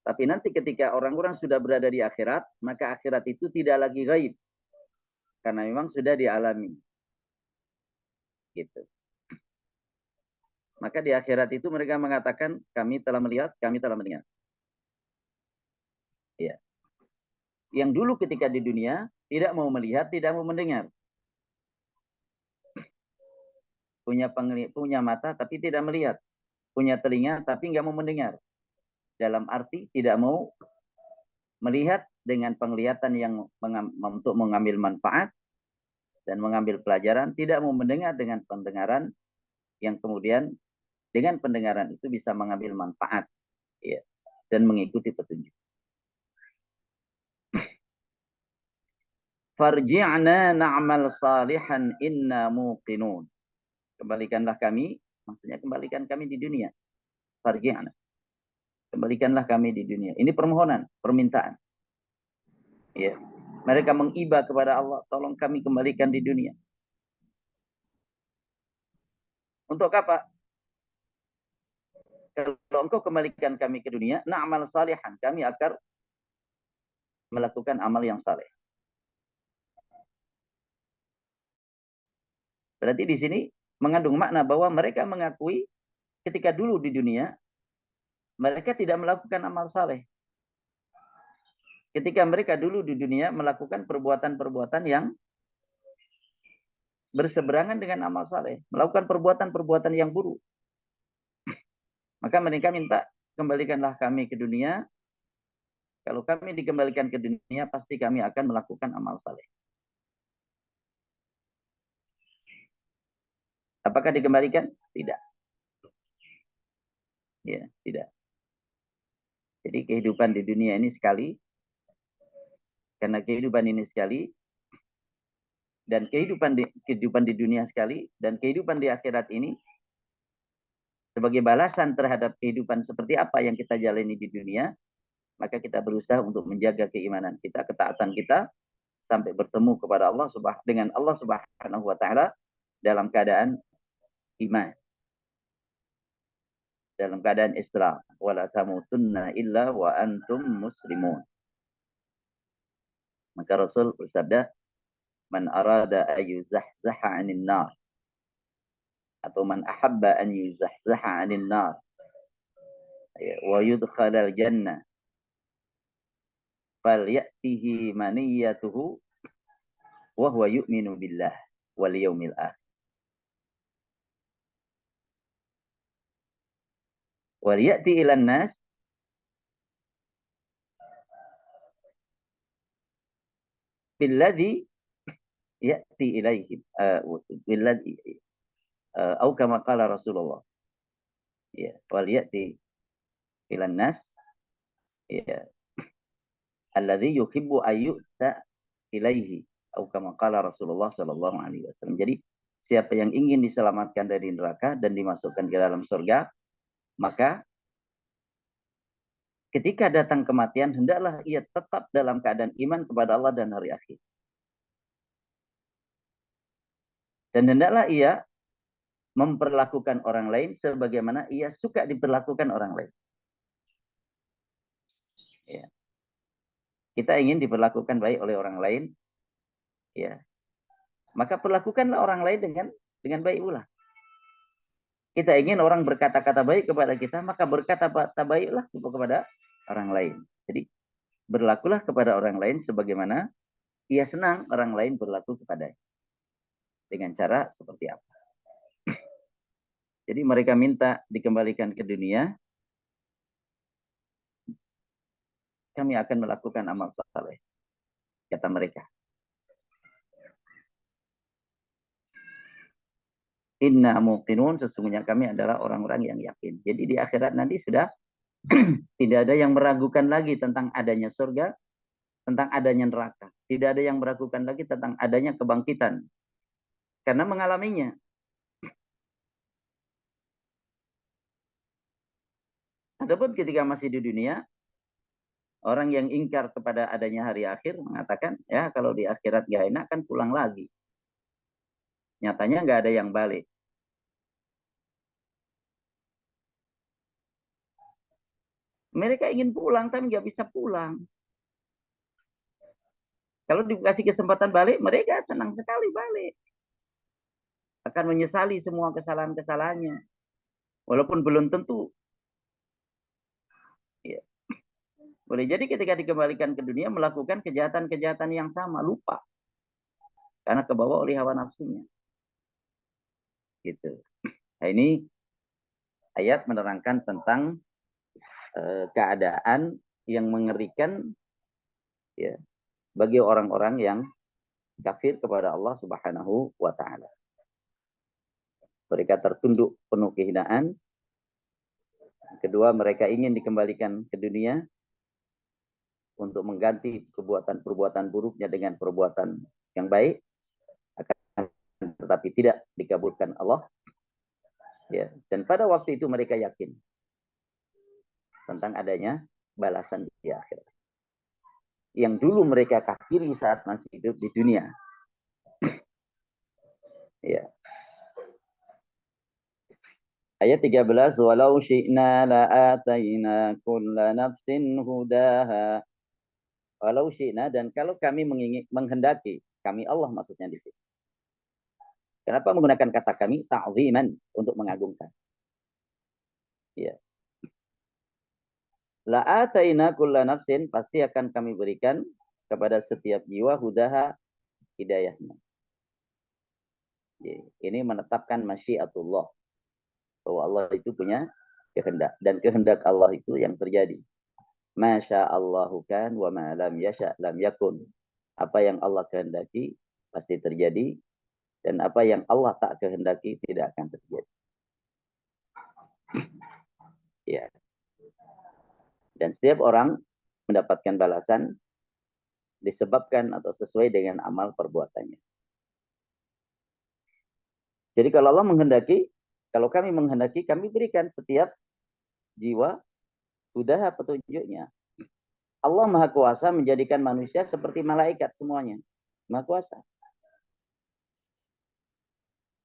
Tapi nanti ketika orang-orang sudah berada di akhirat, maka akhirat itu tidak lagi ghaib. Karena memang sudah dialami. Gitu. Maka di akhirat itu mereka mengatakan, kami telah melihat, kami telah mendengar. Ya. Yang dulu ketika di dunia, tidak mau melihat, tidak mau mendengar. Punya mata, tapi tidak melihat. Punya telinga, tapi nggak mau mendengar. Dalam arti tidak mau melihat dengan penglihatan yang untuk mengambil manfaat dan mengambil pelajaran, tidak mau mendengar dengan pendengaran yang kemudian dengan pendengaran itu bisa mengambil manfaat, ya, dan mengikuti petunjuk. Farji'na na'mal salihan inna muqinun. Kembalikanlah kami, maksudnya kembalikan kami di dunia. Farji'na. Kembalikanlah kami di dunia. Ini permohonan, permintaan. Ya. Mereka mengiba kepada Allah, tolong kami kembalikan di dunia. Untuk apa? Kalau engkau kembalikan kami ke dunia, na'mal salihan, kami akan melakukan amal yang saleh. Berarti di sini mengandung makna bahwa mereka mengakui ketika dulu di dunia, mereka tidak melakukan amal saleh. Ketika mereka dulu di dunia melakukan perbuatan-perbuatan yang berseberangan dengan amal saleh, melakukan perbuatan-perbuatan yang buruk. Maka mereka minta, kembalikanlah kami ke dunia. Kalau kami dikembalikan ke dunia, pasti kami akan melakukan amal saleh. Apakah dikembalikan? Tidak. Ya, tidak. Jadi kehidupan di dunia ini sekali, karena kehidupan ini sekali, dan kehidupan di dunia sekali, dan kehidupan di akhirat ini sebagai balasan terhadap kehidupan seperti apa yang kita jalani di dunia, maka kita berusaha untuk menjaga keimanan kita, ketaatan kita, sampai bertemu kepada dengan Allah Subhanahu wa taala dalam keadaan iman, dalam keadaan Islam. Wala tamutunna illa wa antum muslimun. Maka Rasul bersabda, man arada ayyuzahzaha 'anil nar, atau man ahabba an yuzahzaha 'anil nar wa yudkhalal jannah falyatihi maniyatuhu wa huwa yu'minu billah wal yaumil akhir wal ya'ti ilan nas billadhi ya'ti ilaihim billadhi atau kama qala Rasulullah, ya, wal ya'ti ilan nas, ya, alladhi yuhibbu ayyu'ta ilaihi, atau kama qala Rasulullah sallallahu alaihi wasallam. Jadi siapa yang ingin diselamatkan dari neraka dan dimasukkan ke dalam surga, maka ketika datang kematian hendaklah ia tetap dalam keadaan iman kepada Allah dan hari akhir. Dan hendaklah ia memperlakukan orang lain sebagaimana ia suka diperlakukan orang lain. Ya. Kita ingin diperlakukan baik oleh orang lain, ya, maka perlakukanlah orang lain dengan baik pula. Kita ingin orang berkata-kata baik kepada kita, maka berkata-kata baiklah kepada orang lain. Jadi berlakulah kepada orang lain sebagaimana ia senang orang lain berlaku kepadanya. Dengan cara seperti apa? Jadi mereka minta dikembalikan ke dunia, kami akan melakukan amal saleh, kata mereka. Inna muqinun, sesungguhnya kami adalah orang-orang yang yakin. Jadi di akhirat nanti sudah tidak ada yang meragukan lagi tentang adanya surga, tentang adanya neraka. Tidak ada yang meragukan lagi tentang adanya kebangkitan. Karena mengalaminya. Adapun ketika masih di dunia, orang yang ingkar kepada adanya hari akhir mengatakan, ya kalau di akhirat gak enak kan pulang lagi. Nyatanya nggak ada yang balik. Mereka ingin pulang tapi nggak bisa pulang. Kalau dikasih kesempatan balik, mereka senang sekali balik. Akan menyesali semua kesalahan-kesalahannya. Walaupun belum tentu. Ya. Boleh jadi ketika dikembalikan ke dunia melakukan kejahatan-kejahatan yang sama, lupa. Karena kebawa oleh hawa nafsunya. Gitu. Nah, ini ayat menerangkan tentang keadaan yang mengerikan, ya, bagi orang-orang yang kafir kepada Allah Subhanahu wa taala. Mereka tertunduk penuh kehinaan. Kedua, mereka ingin dikembalikan ke dunia untuk mengganti perbuatan-perbuatan buruknya dengan perbuatan yang baik, tetapi tidak dikabulkan Allah. Ya, dan pada waktu itu mereka yakin tentang adanya balasan di akhirat. Yang dulu mereka kafiri saat masih hidup di dunia. Ya. Ayat 13, walau syi'na la'atayna kulla nafsin hudaha. Walau syi'na, dan kalau kami menghendaki, kami Allah maksudnya di sini. Kenapa menggunakan kata kami? Ta'ziman, untuk mengagungkan. Ya. La'atayna kulla nafsin, pasti akan kami berikan kepada setiap jiwa hudaha, hidayahnya. Ya. Ini menetapkan masyiatullah. Bahwa Allah itu punya kehendak. Dan kehendak Allah itu yang terjadi. Masya Allahu kan wa ma lam yasha lam yakun. Apa yang Allah kehendaki pasti terjadi. Dan apa yang Allah tak kehendaki tidak akan terjadi. Ya. Dan setiap orang mendapatkan balasan disebabkan atau sesuai dengan amal perbuatannya. Jadi kalau Allah menghendaki, Kalau kami menghendaki, kami berikan setiap jiwa hudaha petunjuknya. Allah Maha Kuasa menjadikan manusia seperti malaikat semuanya. Maha Kuasa.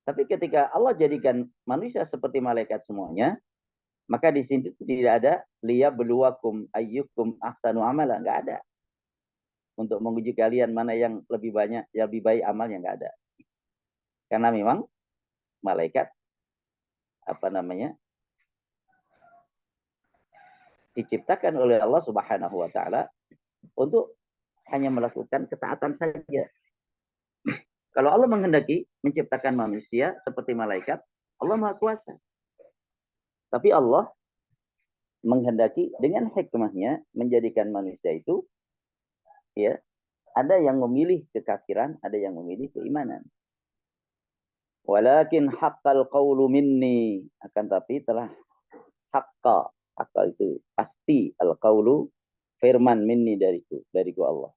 Tapi ketika Allah jadikan manusia seperti malaikat semuanya, maka di sini tidak ada liyabluwakum ayyukum ahsanu amala, enggak ada. Untuk menguji kalian mana yang lebih banyak, yang lebih baik amalnya, enggak ada. Karena memang malaikat diciptakan oleh Allah Subhanahu wa taala untuk hanya melakukan ketaatan saja. Kalau Allah menghendaki menciptakan manusia seperti malaikat, Allah Maha Kuasa. Tapi Allah menghendaki dengan hikmahnya menjadikan manusia itu, ya, ada yang memilih kekafiran, ada yang memilih keimanan. Walakin haqqal qawlu minni, akan tapi telah haqqa itu pasti, al-qawlu firman minni dariku Allah.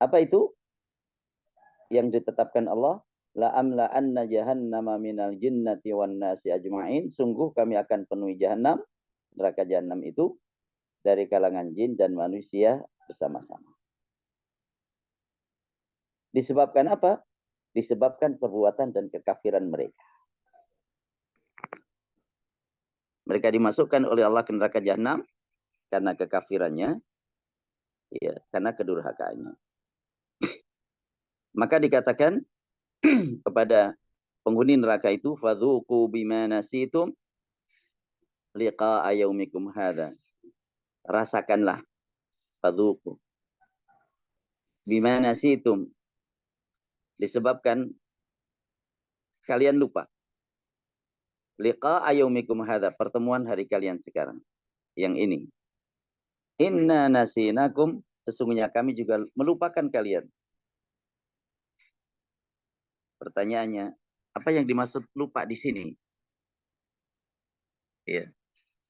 Apa itu yang ditetapkan Allah? La amla anna jahannama minal jinnati wan nasi ajma'in. Sungguh kami akan penuhi jahannam, neraka jahannam itu dari kalangan jin dan manusia bersama-sama. Disebabkan apa? Disebabkan perbuatan dan kekafiran mereka. Mereka dimasukkan oleh Allah ke neraka jahannam karena kekafirannya, ya, karena kedurhakaannya. Maka dikatakan kepada penghuni neraka itu, fadzuqu bima nasitum liqa'a yaumikum hadza. Rasakanlah, fadzuqu bima nasitum, disebabkan kalian lupa. Liqa'a yaumikum hadza, pertemuan hari kalian sekarang yang ini. Inna nasinakum, sesungguhnya kami juga melupakan kalian. Pertanyaannya, apa yang dimaksud lupa di sini? Ya.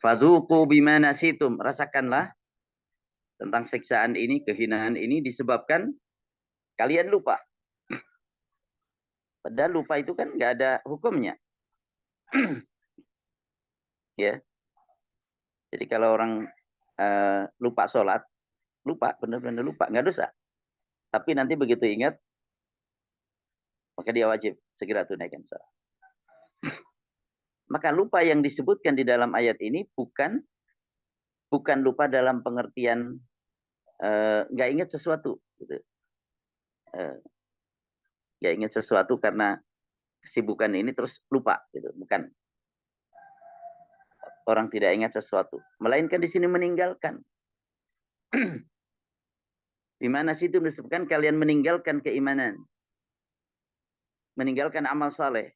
Fadzuqu bima nasitum, rasakanlah tentang siksaan ini, kehinaan ini disebabkan kalian lupa. Padahal lupa itu kan nggak ada hukumnya. Ya. Jadi kalau orang lupa sholat, lupa, benar-benar lupa, nggak dosa. Tapi nanti begitu ingat, maka dia wajib segera tunaikan sholat. Maka lupa yang disebutkan di dalam ayat ini bukan lupa dalam pengertian nggak ingat sesuatu. Gitu. Nggak ingat sesuatu karena kesibukan ini terus lupa. Gitu. Bukan. Orang tidak ingat sesuatu. Melainkan di sini meninggalkan. Di mana situ disebutkan kalian meninggalkan keimanan. Meninggalkan amal saleh.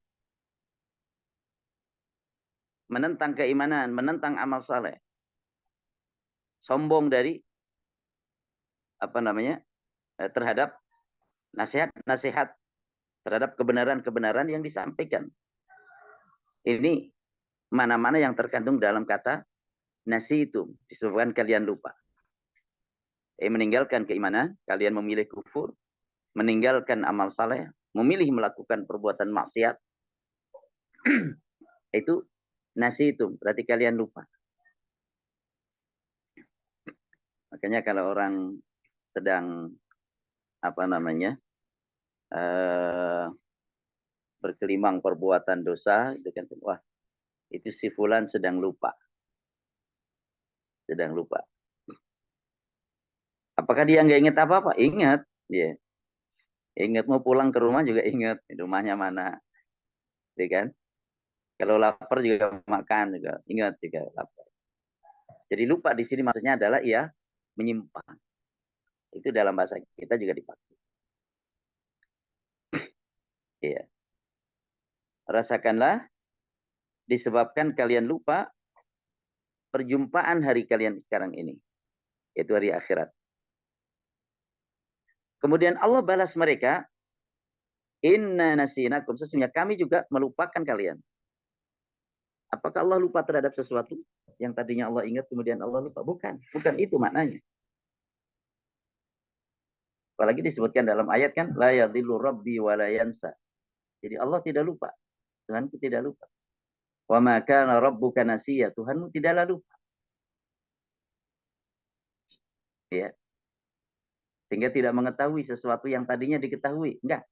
Menentang keimanan, menentang amal saleh. Sombong dari terhadap nasihat-nasihat, terhadap kebenaran-kebenaran yang disampaikan. Ini mana-mana yang terkandung dalam kata nasitum, disebabkan kalian lupa. Meninggalkan keimanan, kalian memilih kufur, meninggalkan amal saleh, memilih melakukan perbuatan maksiat. Itu nasitum, berarti kalian lupa. Makanya kalau orang sedang berkelimang perbuatan dosa, itu kan, wah, itu si fulan sedang lupa. Sedang lupa. Apakah dia nggak ingat apa-apa? Ingat, dia. Ingat mau pulang ke rumah juga ingat, rumahnya mana, ya kan? Kalau lapar juga makan juga, ingat juga lapar. Jadi lupa di sini maksudnya adalah ia menyimpang. Itu dalam bahasa kita juga dipakai. Iya. Rasakanlah disebabkan kalian lupa perjumpaan hari kalian sekarang ini, yaitu hari akhirat. Kemudian Allah balas mereka, inna nasinakum, sesungguhnya kami juga melupakan kalian. Apakah Allah lupa terhadap sesuatu yang tadinya Allah ingat kemudian Allah lupa? Bukan itu maknanya. Apalagi disebutkan dalam ayat kan, la yadhillu rabbi wa la yansa. Jadi Allah tidak lupa. Tuhanku tidak lupa. Wa ma kana rabbuka nasiya. Tuhanmu tidaklah lupa. Ya. Sehingga tidak mengetahui sesuatu yang tadinya diketahui. Enggak.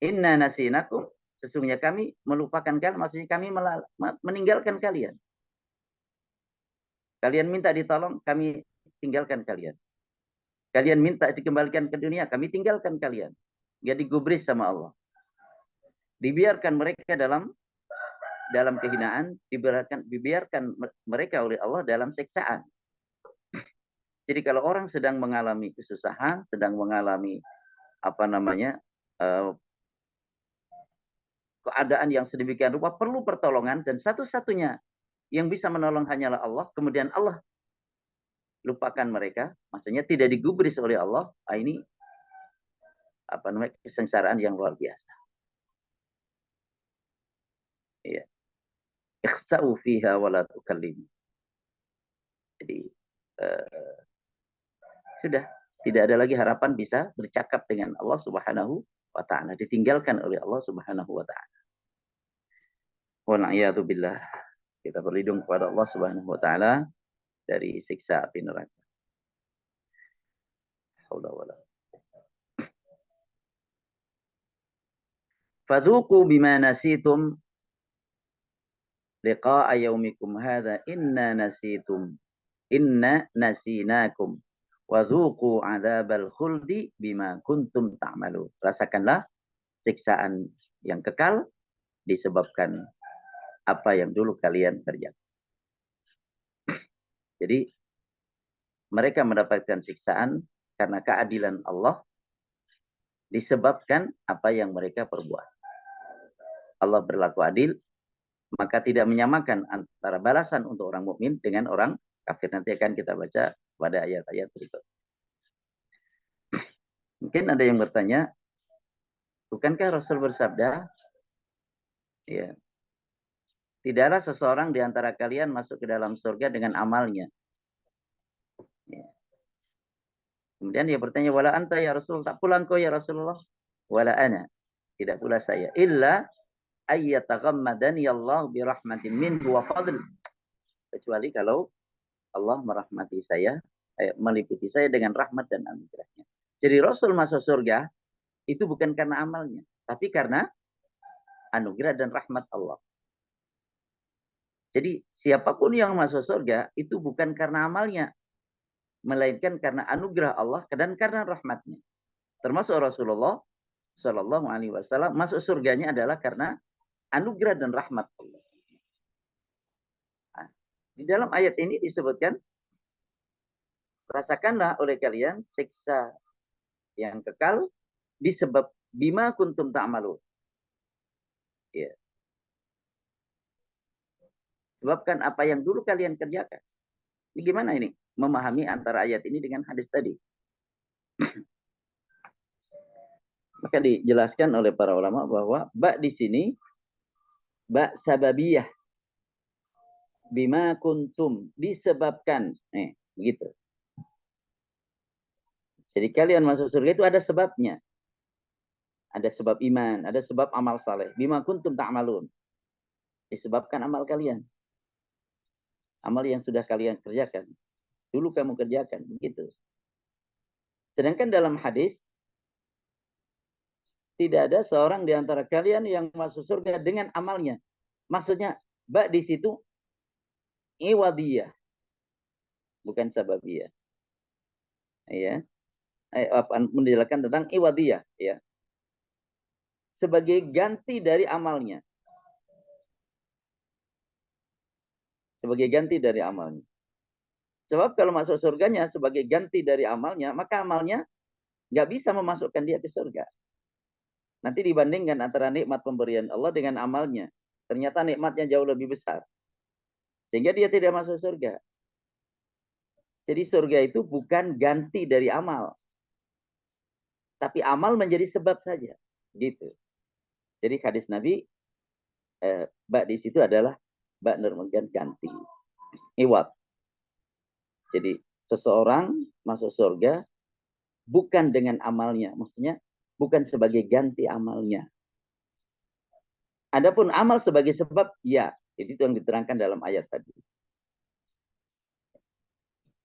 Inna nasinakum. Sesungguhnya kami melupakan kalian. Maksudnya kami meninggalkan kalian. Kalian minta ditolong, kami tinggalkan kalian. Kalian minta dikembalikan ke dunia, kami tinggalkan kalian. Dia digubris sama Allah. Dibiarkan mereka dalam kehinaan, dibiarkan mereka oleh Allah dalam siksaan. Jadi kalau orang sedang mengalami kesusahan, sedang mengalami keadaan yang sedemikian rupa, perlu pertolongan, dan satu-satunya yang bisa menolong hanyalah Allah. Kemudian Allah lupakan mereka, maksudnya tidak digubris oleh Allah. Ini kesengsaraan yang luar biasa. Iya. Ikhsa'u fiha wa la tukallimu. Jadi sudah tidak ada lagi harapan bisa bercakap dengan Allah Subhanahu wa taala, ditinggalkan oleh Allah Subhanahu wa taala. Wa na'iyadu billah. Kita berlindung kepada Allah Subhanahu wa taala dari siksa api neraka. Fadhuqu bima nasitum liqa'a yaumikum hadza inna nasinakum wa dzuqu 'adzabal khuldi bima kuntum ta'malun. Rasakanlah siksaan yang kekal disebabkan apa yang dulu kalian kerjakan. Jadi mereka mendapatkan siksaan karena keadilan Allah disebabkan apa yang mereka perbuat. Allah berlaku adil, maka tidak menyamakan antara balasan untuk orang mukmin dengan orang kafir. Nanti akan kita baca pada ayat-ayat berikut. Mungkin ada yang bertanya, bukankah Rasul bersabda, ya, tidaklah seseorang di antara kalian masuk ke dalam surga dengan amalnya. Ya. Kemudian dia bertanya, wala anta ya Rasul, tak pula engkau ya Rasulullah? Wala ana, tidak pula saya. Illa ayyataghammadani Allah birahmatin minhu wa fadl. Kecuali kalau Allah merahmati saya, meliputi saya dengan rahmat dan anugerahnya. Jadi Rasul masuk surga itu bukan karena amalnya, tapi karena anugerah dan rahmat Allah. Jadi siapapun yang masuk surga itu bukan karena amalnya, melainkan karena anugerah Allah dan karena rahmatnya. Termasuk Rasulullah Shallallahu Alaihi Wasallam masuk surganya adalah karena anugerah dan rahmat Allah. Nah, di dalam ayat ini disebutkan, rasakanlah oleh kalian siksa yang kekal disebab bima kuntum ta'malun. Ya. Sebabkan apa yang dulu kalian kerjakan. Ini gimana ini? Memahami antara ayat ini dengan hadis tadi. Maka dijelaskan oleh para ulama bahwa ba di sini ba sababiyah. Bima kuntum, disebabkan. Gitu. Jadi kalian masuk surga itu ada sebabnya. Ada sebab iman, ada sebab amal saleh. Bima kuntum ta'malun. Disebabkan amal kalian. Amal yang sudah kalian kerjakan. Dulu kamu kerjakan. Begitu. Sedangkan dalam hadis, tidak ada seorang di antara kalian yang masuk surga dengan amalnya. Maksudnya, ba di situ iwadiyah. Bukan sababiyah. Ya. Menjelaskan tentang iwadiyah, ya, sebagai ganti dari amalnya, sebagai ganti dari amalnya. Sebab kalau masuk surganya sebagai ganti dari amalnya, maka amalnya nggak bisa memasukkan dia ke surga. Nanti dibandingkan antara nikmat pemberian Allah dengan amalnya, ternyata nikmatnya jauh lebih besar, sehingga dia tidak masuk surga. Jadi surga itu bukan ganti dari amal, tapi amal menjadi sebab saja, gitu. Jadi hadis Nabi, ba di situ adalah ba merupakan ganti, iwat. Jadi seseorang masuk surga bukan dengan amalnya, maksudnya bukan sebagai ganti amalnya. Adapun amal sebagai sebab, ya, itu yang diterangkan dalam ayat tadi.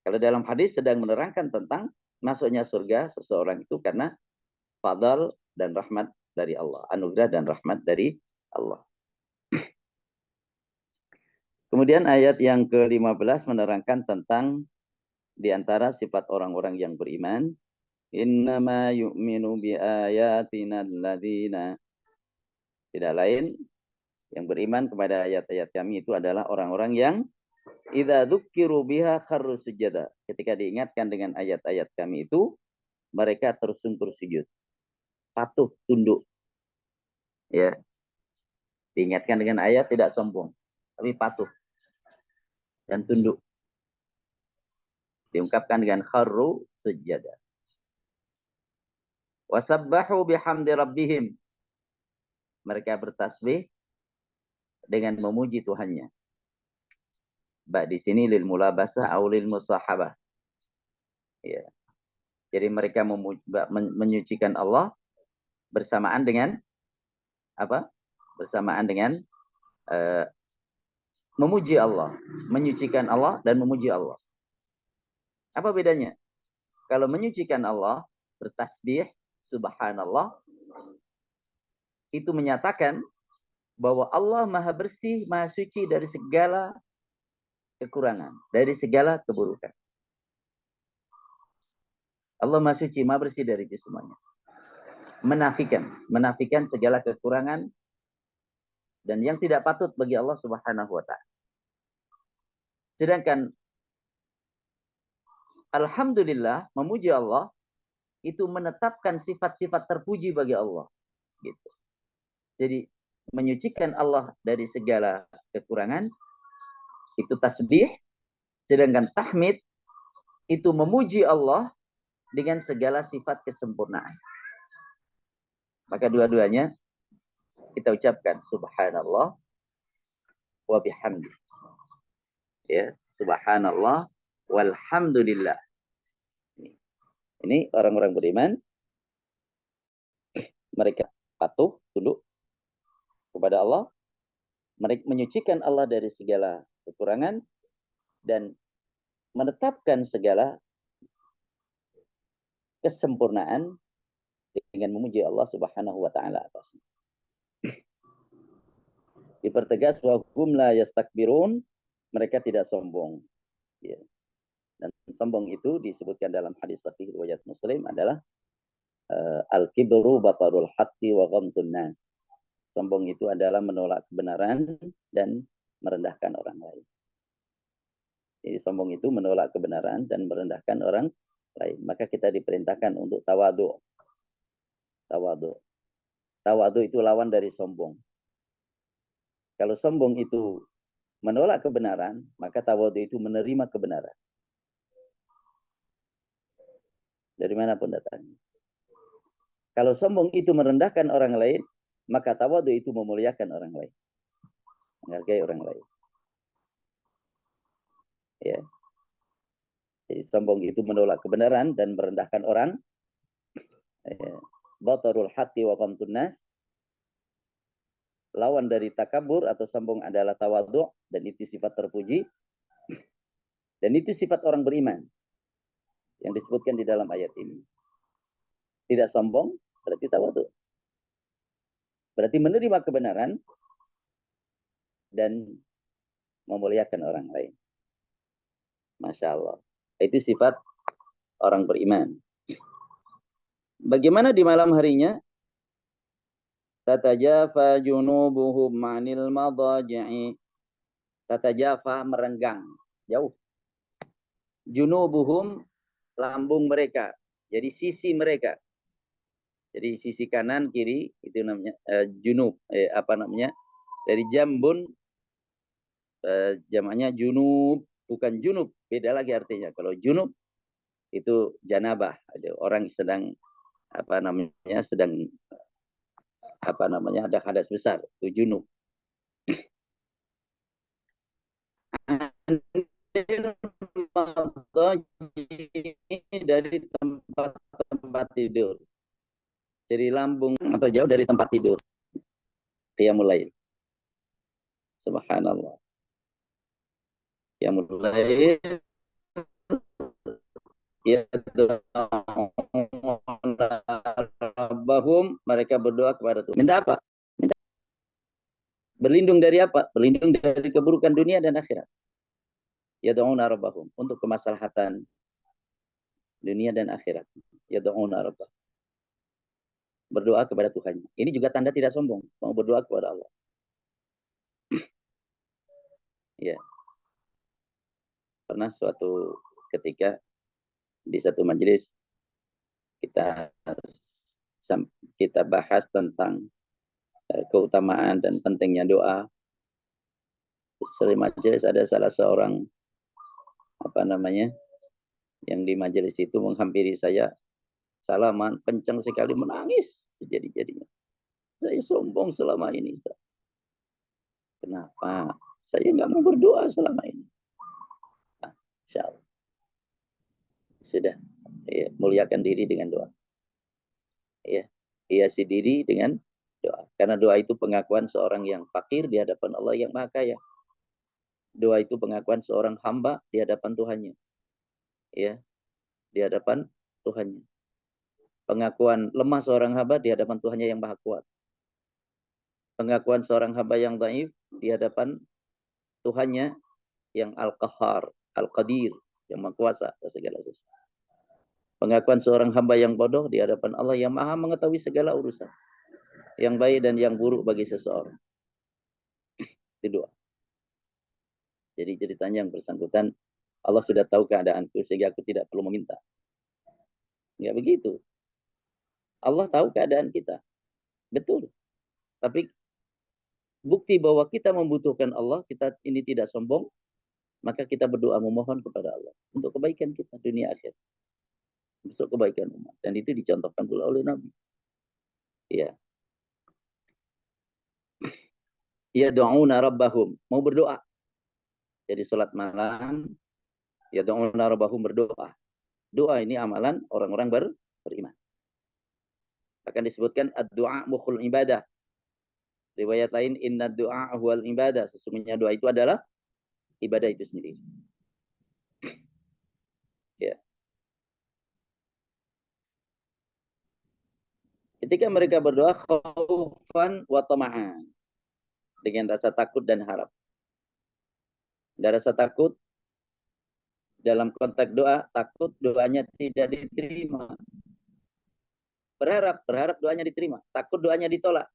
Kalau dalam hadis sedang menerangkan tentang masuknya surga seseorang itu karena fadl dan rahmat dari Allah, anugerah dan rahmat dari Allah. Kemudian ayat yang ke-15 menerangkan tentang di antara sifat orang-orang yang beriman, innama yu'minu bi ayatina alladzina, tidak lain yang beriman kepada ayat-ayat kami itu adalah orang-orang yang idza dzukkiru biha kharru sujada. Ketika diingatkan dengan ayat-ayat kami itu, mereka tersungkur sujud. Patuh, tunduk. Ya. Diingatkan dengan ayat tidak sombong, tapi patuh dan tunduk. Diungkapkan dengan kharru sujada. Wasabbahu bihamdi rabbihim. Mereka bertasbih dengan memuji Tuhannya. Di sini lil mulabasah atau lil musahabah. Ya. Jadi mereka menyucikan Allah bersamaan dengan apa? Bersamaan dengan memuji Allah, menyucikan Allah dan memuji Allah. Apa bedanya? Kalau menyucikan Allah, bertasbih subhanallah, itu menyatakan bahwa Allah maha bersih, maha suci dari segala kekurangan, dari segala keburukan. Allah maha suci, maha bersih dari itu semuanya. Menafikan segala kekurangan dan yang tidak patut bagi Allah Subhanahu wa ta'ala. Sedangkan alhamdulillah, memuji Allah itu menetapkan sifat-sifat terpuji bagi Allah. Gitu. Jadi menyucikan Allah dari segala kekurangan itu tasbih, sedangkan tahmid itu memuji Allah dengan segala sifat kesempurnaan. Maka dua-duanya kita ucapkan subhanallah wa bihamdi. Ya, subhanallah walhamdulillah. Ini orang-orang beriman, mereka patuh, tunduk kepada Allah, mereka menyucikan Allah dari segala kekurangan dan menetapkan segala kesempurnaan dengan memuji Allah Subhanahu wa ta'ala atasnya. Dipertegas wa hum la yastakbirun, mereka tidak sombong. Ya. Dan sombong itu disebutkan dalam hadis sahih riwayat Muslim adalah al-kibru batarul haqqi wa ghamtun nas. Sombong itu adalah menolak kebenaran dan merendahkan orang lain. Jadi sombong itu menolak kebenaran dan merendahkan orang lain. Maka kita diperintahkan untuk tawadu. Tawadu. Tawadu itu lawan dari sombong. Kalau sombong itu menolak kebenaran, maka tawadu itu menerima kebenaran. Dari manapun datangnya. Kalau sombong itu merendahkan orang lain, maka tawadu itu memuliakan orang lain. Menghargai orang lain. Ya. Jadi sombong itu menolak kebenaran dan merendahkan orang. Ya. Batarul hati wa ghamtun nas. Lawan dari takabur atau sombong adalah tawadu, dan itu sifat terpuji. Dan itu sifat orang beriman yang disebutkan di dalam ayat ini. Tidak sombong berarti tawadu. Berarti menerima kebenaran dan memuliakan orang lain. Masya Allah. Itu sifat orang beriman. Bagaimana di malam harinya? Tatajafa junubuhum manil madaji'i. Tatajafa merenggang. Jauh. Junubuhum lambung mereka. Jadi sisi mereka. Jadi sisi kanan, kiri, itu namanya junub. Dari jambun, jamaknya junub. Bukan junub, beda lagi artinya. Kalau junub, itu janabah. Ada orang sedang, ada hadas besar. Itu junub. Dari tempat-tempat tidur. Ciri lambung atau jauh dari tempat tidur. Qiyamul lail. Subhanallah. Qiyamul lail. Rabbahum, mereka berdoa kepada Tuhan. Minta apa? Minta. Berlindung dari apa? Berlindung dari keburukan dunia dan akhirat. Yad'una rabbahum, untuk kemaslahatan dunia dan akhirat. Yad'una rabbahum. Berdoa kepada Tuhan. Ini juga tanda tidak sombong, mau berdoa kepada Allah. Ya. Pernah suatu ketika di satu majelis kita bahas tentang keutamaan dan pentingnya doa. Sering majelis ada salah seorang yang di majelis itu menghampiri saya, salaman, kencang sekali, menangis jadi-jadinya. Saya sombong selama ini. Kenapa? Saya nggak mau berdoa selama ini. Nah, insya Allah. Sudah, ya, muliakan diri dengan doa. Ya, hiasi diri dengan doa. Karena doa itu pengakuan seorang yang fakir di hadapan Allah yang Maha Kaya. Doa itu pengakuan seorang hamba di hadapan Tuhannya. Ya, di hadapan Tuhannya. Pengakuan lemah seorang hamba di hadapan Tuhannya yang Maha Kuat. Pengakuan seorang hamba yang dhaif di hadapan Tuhannya yang Al-Qahhar, Al-Qadir, yang Maha Kuasa segala sesuatu. Pengakuan seorang hamba yang bodoh di hadapan Allah yang Maha mengetahui segala urusan, yang baik dan yang buruk bagi seseorang. Itu doa. Jadi ceritanya yang bersangkutan, Allah sudah tahu keadaanku sehingga aku tidak perlu meminta. Enggak begitu. Allah tahu keadaan kita. Betul. Tapi bukti bahwa kita membutuhkan Allah, kita ini tidak sombong, maka kita berdoa memohon kepada Allah untuk kebaikan kita dunia akhirat. Untuk kebaikan umat. Dan itu dicontohkan pula oleh Nabi. Ya. Yad'una rabbahum, mau berdoa. Jadi salat malam, yad'una rabbahum, berdoa. Doa ini amalan orang-orang beriman. Akan disebutkan ad-du'a mukhul ibadah. Riwayat lain, inna du'a huwal ibadah. Sesungguhnya doa itu adalah ibadah itu sendiri. Ya. Ketika mereka berdoa, khaufan wa tama'an, dengan rasa takut dan harap. Ada rasa takut dalam konteks doa, takut doanya tidak diterima. Berharap doanya diterima. Takut doanya ditolak.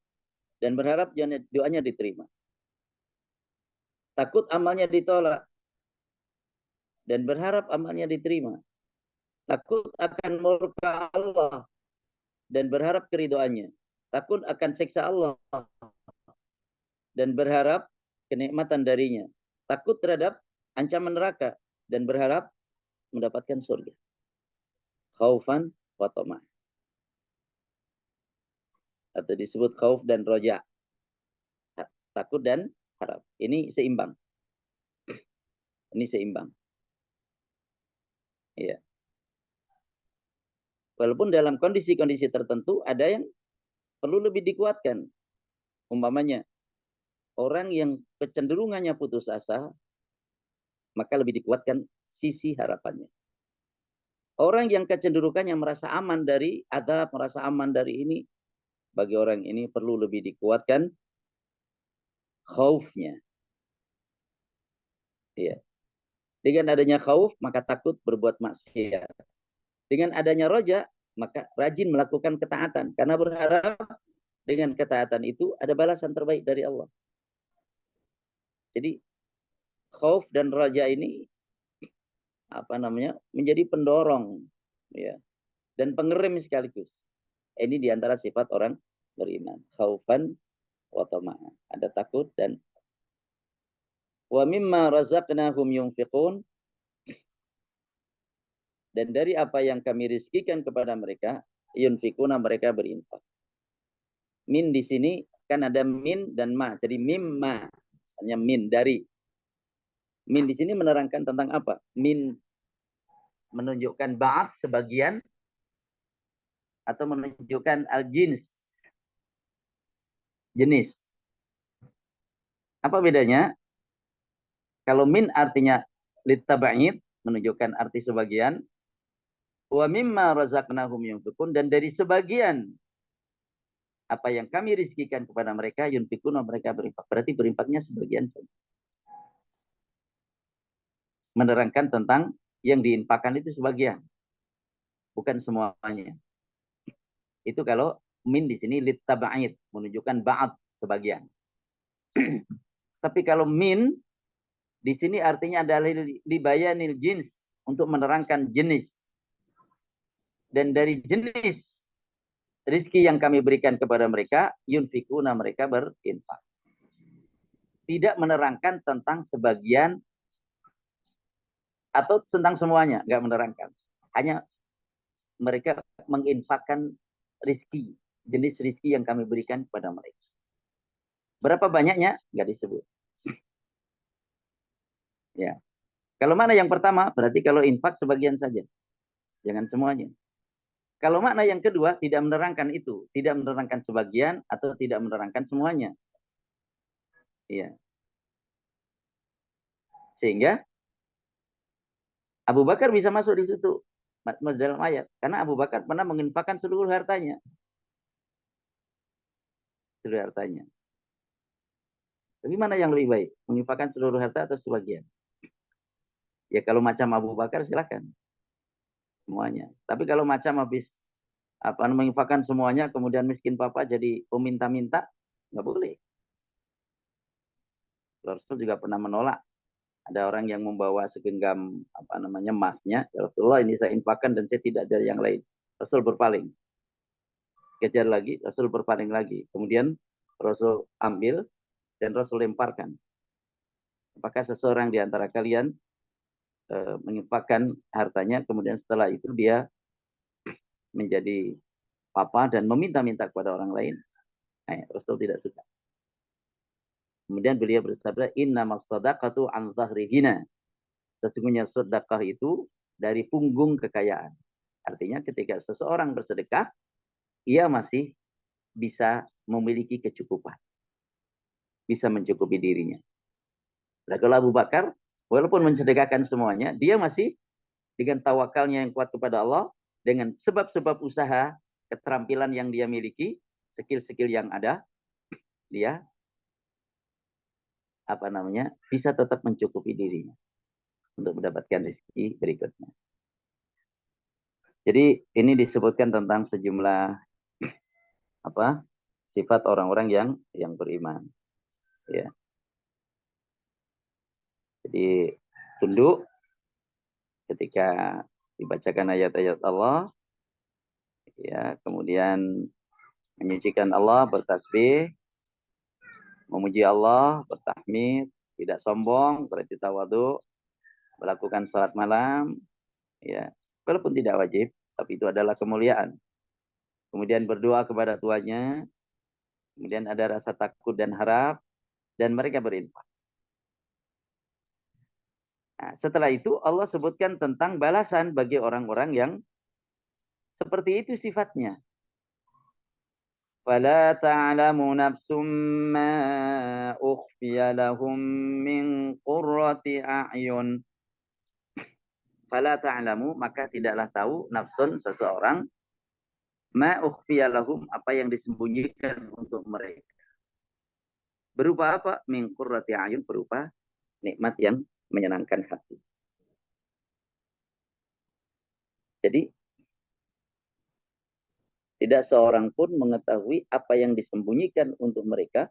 Dan berharap doanya diterima. Takut amalnya ditolak. Dan berharap amalnya diterima. Takut akan murka Allah. Dan berharap keridhaannya. Takut akan siksa Allah. Dan berharap kenikmatan darinya. Takut terhadap ancaman neraka. Dan berharap mendapatkan surga. Khaufan wa tama'an. Atau disebut khauf dan roja. Takut dan harap. Ini seimbang. Ini seimbang. Iya. Walaupun dalam kondisi-kondisi tertentu ada yang perlu lebih dikuatkan. Umpamanya, orang yang kecenderungannya putus asa, maka lebih dikuatkan sisi harapannya. Orang yang kecenderungannya merasa aman dari adab, merasa aman dari ini, bagi orang ini perlu lebih dikuatkan khaufnya. Ya. Dengan adanya khauf, maka takut berbuat maksiat. Dengan adanya roja, maka rajin melakukan ketaatan. Karena berharap dengan ketaatan itu ada balasan terbaik dari Allah. Jadi khauf dan roja ini menjadi pendorong, ya, dan pengerem sekaligus. Ini diantara sifat orang beriman. Khaufan wa tama'an. Ada takut dan wa mimma razaqnahum yunfiqun. Dan dari apa yang kami rizkikan kepada mereka, yunfiquna, mereka berinfak. Min di sini kan ada min dan ma. Jadi mimma, hanya min, dari. Min di sini menerangkan tentang apa? Min menunjukkan ba'at, sebagian, atau menunjukkan al-jins, jenis. Apa bedanya? Kalau min artinya litaba'id, menunjukkan arti sebagian. Wa mimma razaqnahum yunfikun, dan dari sebagian apa yang kami rizkikan kepada mereka, yunfikun, mereka berinfak. Berarti berinfaknya sebagian saja. Menerangkan tentang yang diinfakkan itu sebagian, bukan semuanya. Itu kalau min di sini litaba'id, menunjukkan ba'ad, sebagian. Tapi kalau min di sini artinya adalah libayanil jins, untuk menerangkan jenis. Dan dari jenis rizki yang kami berikan kepada mereka, yunfikuna, mereka berinfak. Tidak menerangkan tentang sebagian atau tentang semuanya, nggak menerangkan. Hanya mereka menginfakkan rizki, jenis rizki yang kami berikan kepada mereka. Berapa banyaknya? Nggak disebut. Ya. Kalau mana yang pertama, berarti kalau infak sebagian saja. Jangan semuanya. Kalau makna yang kedua, tidak menerangkan itu. Tidak menerangkan sebagian atau tidak menerangkan semuanya. Iya. Sehingga Abu Bakar bisa masuk di situ dalam ayat. Karena Abu Bakar pernah menginfakkan seluruh hartanya. Seluruh hartanya. Tapi mana yang lebih baik? Menginfakkan seluruh harta atau sebagian? Ya kalau macam Abu Bakar silakan. Semuanya. Tapi kalau macam habis menginfakkan semuanya, kemudian miskin papa jadi peminta-minta, nggak boleh. Rasul juga pernah menolak. Ada orang yang membawa segenggam emasnya, ya Rasulullah, ini saya infakkan dan saya tidak ada yang lain. Rasul berpaling. Kejar lagi, Rasul berpaling lagi. Kemudian Rasul ambil dan Rasul lemparkan. Apakah seseorang di antara kalian menginfakkan hartanya, kemudian setelah itu dia menjadi papa dan meminta-minta kepada orang lain? Rasul tidak suka. Kemudian beliau bersabda, innamas shadaqatu an zahri ghina. Sesungguhnya sedekah itu dari punggung kekayaan. Artinya ketika seseorang bersedekah, ia masih bisa memiliki kecukupan. Bisa mencukupi dirinya. Nah, kalau Abu Bakar, walaupun mensedekahkan semuanya, dia masih dengan tawakalnya yang kuat kepada Allah, dengan sebab-sebab usaha, keterampilan yang dia miliki, skill-skill yang ada, dia bisa tetap mencukupi dirinya untuk mendapatkan rezeki berikutnya. Jadi ini disebutkan tentang sejumlah sifat orang-orang yang beriman. Ya. Jadi tunduk ketika dibacakan ayat-ayat Allah, ya, kemudian menyucikan Allah, bertasbih, memuji Allah, bertahmid, tidak sombong, berarti tawadu, melakukan salat malam, ya, walaupun tidak wajib, tapi itu adalah kemuliaan. Kemudian berdoa kepada tuanya, kemudian ada rasa takut dan harap, dan mereka berinfak. Nah, setelah itu Allah sebutkan tentang balasan bagi orang-orang yang seperti itu sifatnya. فَلَا تَعْلَمُ نَفْسٌ مَا أُخْفِيَ لَهُم مِّن قُرَّةِ أَعْيُنٍ. فَلَا تَعْلَمُ, maka tidaklah tahu, nafsun, seseorang, ma ukhfiya lahum, apa yang disembunyikan untuk mereka. Berupa apa? Min qurrati a'yun, berupa nikmat yang menyenangkan hati. Jadi tidak seorang pun mengetahui apa yang disembunyikan untuk mereka,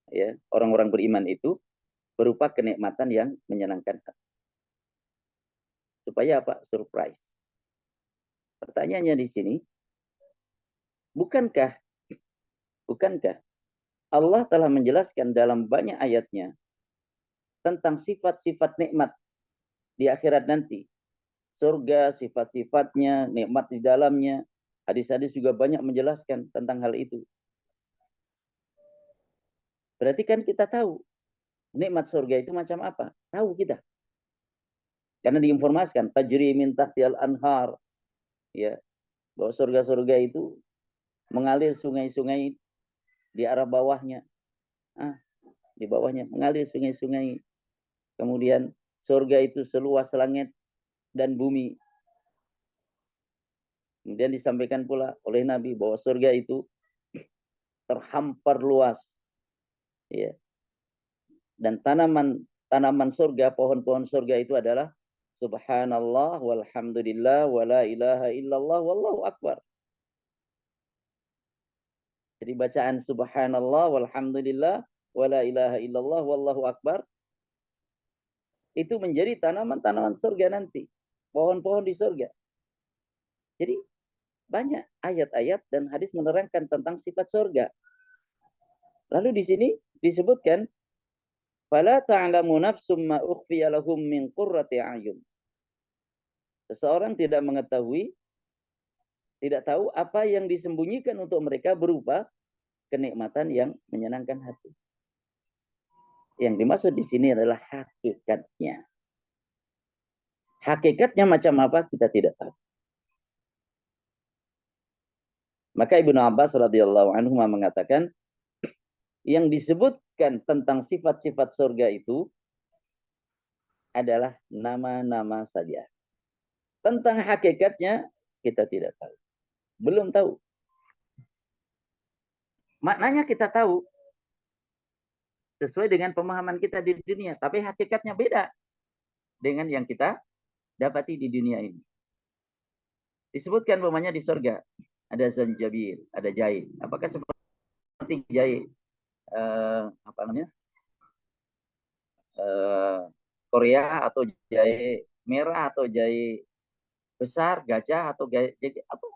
ya, orang-orang beriman itu, berupa kenikmatan yang menyenangkan hati. Supaya apa? Surprise. Pertanyaannya di sini, bukankah Allah telah menjelaskan dalam banyak ayatnya tentang sifat-sifat nikmat di akhirat nanti? Surga, sifat-sifatnya, nikmat di dalamnya. Hadis-hadis juga banyak menjelaskan tentang hal itu. Berarti kan kita tahu nikmat surga itu macam apa? Tahu kita. Karena diinformasikan, tajri min tahtiyal anhar. Ya. Bahwa surga-surga itu mengalir sungai-sungai di arah bawahnya. Di bawahnya mengalir sungai-sungai. Kemudian surga itu seluas langit dan bumi. Kemudian disampaikan pula oleh Nabi bahwa surga itu terhampar luas. Ya. Dan tanaman surga, pohon-pohon surga itu adalah subhanallah walhamdulillah wala ilaha illallah wallahu akbar. Jadi bacaan subhanallah walhamdulillah wala ilaha illallah wallahu akbar itu menjadi tanaman-tanaman surga nanti, pohon-pohon di surga. Jadi banyak ayat-ayat dan hadis menerangkan tentang sifat surga. Lalu di sini disebutkan fala ta'lamu nafsum ma ukhfiya lahum min qurrati a'yun. Seseorang tidak mengetahui, tidak tahu apa yang disembunyikan untuk mereka berupa kenikmatan yang menyenangkan hati. Yang dimaksud di sini adalah hakikatnya. Hakikatnya macam apa kita tidak tahu. Maka Ibnu Abbas radhiyallahu anhu mengatakan yang disebutkan tentang sifat-sifat surga itu adalah nama-nama saja. Tentang hakikatnya kita tidak tahu. Belum tahu. Maknanya kita tahu sesuai dengan pemahaman kita di dunia, tapi hakikatnya beda dengan yang kita dapati di dunia ini. Disebutkan umpamanya di surga ada zanjabil, ada jahe. Apakah seperti jahe Korea atau jahe merah atau jahe besar, gajah atau jahe apa?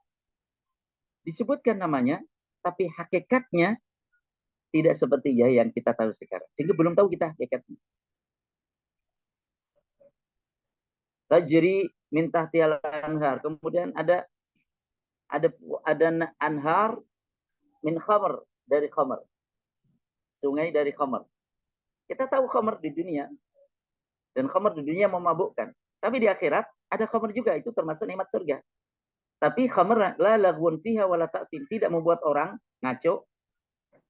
Disebutkan namanya, tapi hakikatnya tidak seperti jahe yang kita tahu sekarang. Sehingga belum tahu kita hakikatnya. Tajri min tahtihal anhar. Kemudian ada anhar min khamr, dari khamr. Sungai dari khamr. Kita tahu khamr di dunia. Dan khamr di dunia memabukkan. Tapi di akhirat ada khamr juga, itu termasuk nikmat surga. Tapi khamr la laghun fiha wala ta'tim, tidak membuat orang ngaco,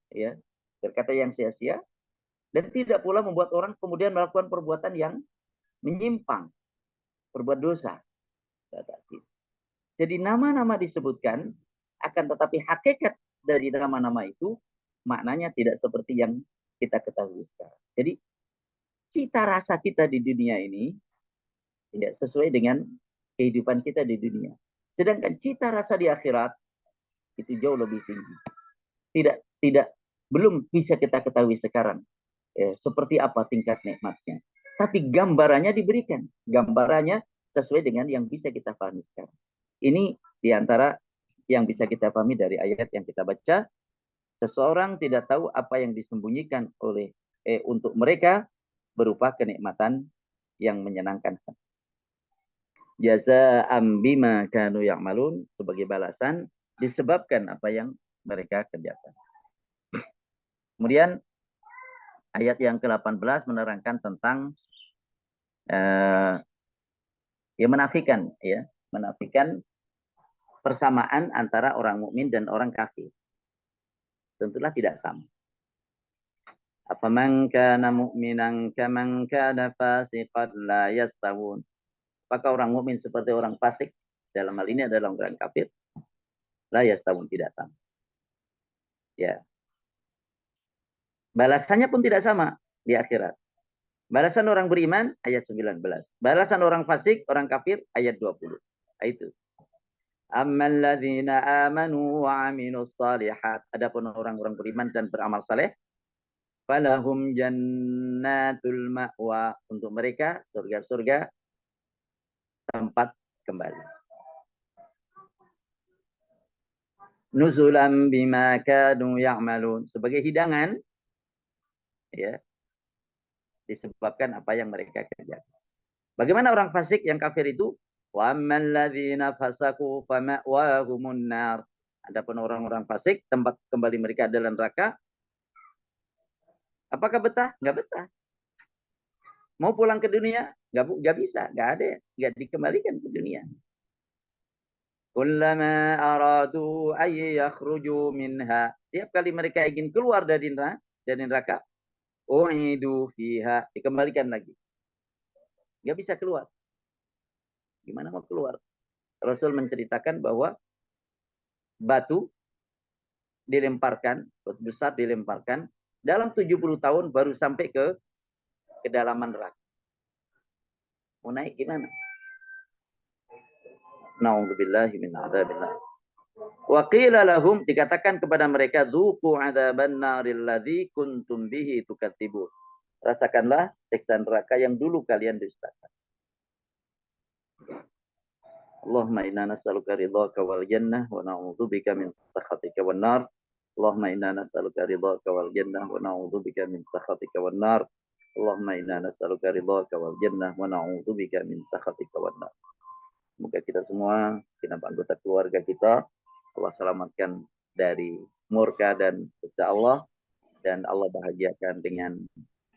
ya, berkata yang sia-sia, dan tidak pula membuat orang kemudian melakukan perbuatan yang menyimpang, berbuat dosa. Jadi nama-nama disebutkan, akan tetapi hakikat dari nama-nama itu maknanya tidak seperti yang kita ketahui sekarang. Jadi cita rasa kita di dunia ini tidak sesuai dengan kehidupan kita di dunia. Sedangkan cita rasa di akhirat itu jauh lebih tinggi. Belum bisa kita ketahui sekarang seperti apa tingkat nikmatnya. Tapi gambarannya diberikan. Gambarannya sesuai dengan yang bisa kita pahami sekarang. Ini diantara yang bisa kita pahami dari ayat yang kita baca. Seseorang tidak tahu apa yang disembunyikan oleh untuk mereka berupa kenikmatan yang menyenangkan. Jazaa'an bima kanu ya'malun, sebagai balasan disebabkan apa yang mereka kerjakan. Kemudian ayat yang ke-18 menerangkan tentang menafikan persamaan antara orang mukmin dan orang kafir. Tentulah tidak sama. Afaman kana mu'minan kaman kana fasiqan la yastawun. Apakah orang mukmin seperti orang fasik? Dalam hal ini adalah orang kafir. La yastawun, tidak sama. Ya. Balasannya pun tidak sama di akhirat. Balasan orang beriman ayat 19. Balasan orang fasik, orang kafir ayat 20. Itu. Ammal ladzina amanu wa 'amilus shalihat. Adapun orang-orang beriman dan beramal saleh, falahum jannatul ma'wa, untuk mereka surga-surga tempat kembali. Nuzulan bima kanu ya'malun, sebagai hidangan, ya, disebabkan apa yang mereka kerjakan. Bagaimana orang fasik yang kafir itu? Wa ammal ladzina fasaku fama'wahumun nar. Adapun orang-orang fasik, tempat kembali mereka adalah neraka. Apakah betah? Enggak betah. Mau pulang ke dunia? Enggak bisa, enggak ada, enggak dikembalikan ke dunia. Kullama aradu ay yakhruju minha. Tiap kali mereka ingin keluar dari neraka, u'idu fiha, dikembalikan lagi. Nggak bisa keluar. Gimana mau keluar? Rasul menceritakan bahwa batu dilemparkan, batu besar dilemparkan, dalam 70 tahun baru sampai ke kedalaman neraka. Mau naik gimana? Na'udzubillahi min adzabillah. Wa qila lahum, dikatakan kepada mereka, dzuqu adzaban naril ladzi kuntum bihi tukadzibun. Rasakanlah siksa neraka yang dulu kalian dustakan. Allahumma inna nas'aluka ridhaka wal jannah wa na'udzubika min sakhatika wan nar. Allahumma inna nas'aluka ridhaka wal jannah wa na'udzubika min sakhatika wan nar. Allahumma inna nas'aluka ridhaka wal jannah wa na'udzubika min sakhatika wan nar. Semoga kita semua, genap anggota keluarga kita, Allah selamatkan dari murka dan siksa Allah, dan Allah bahagiakan dengan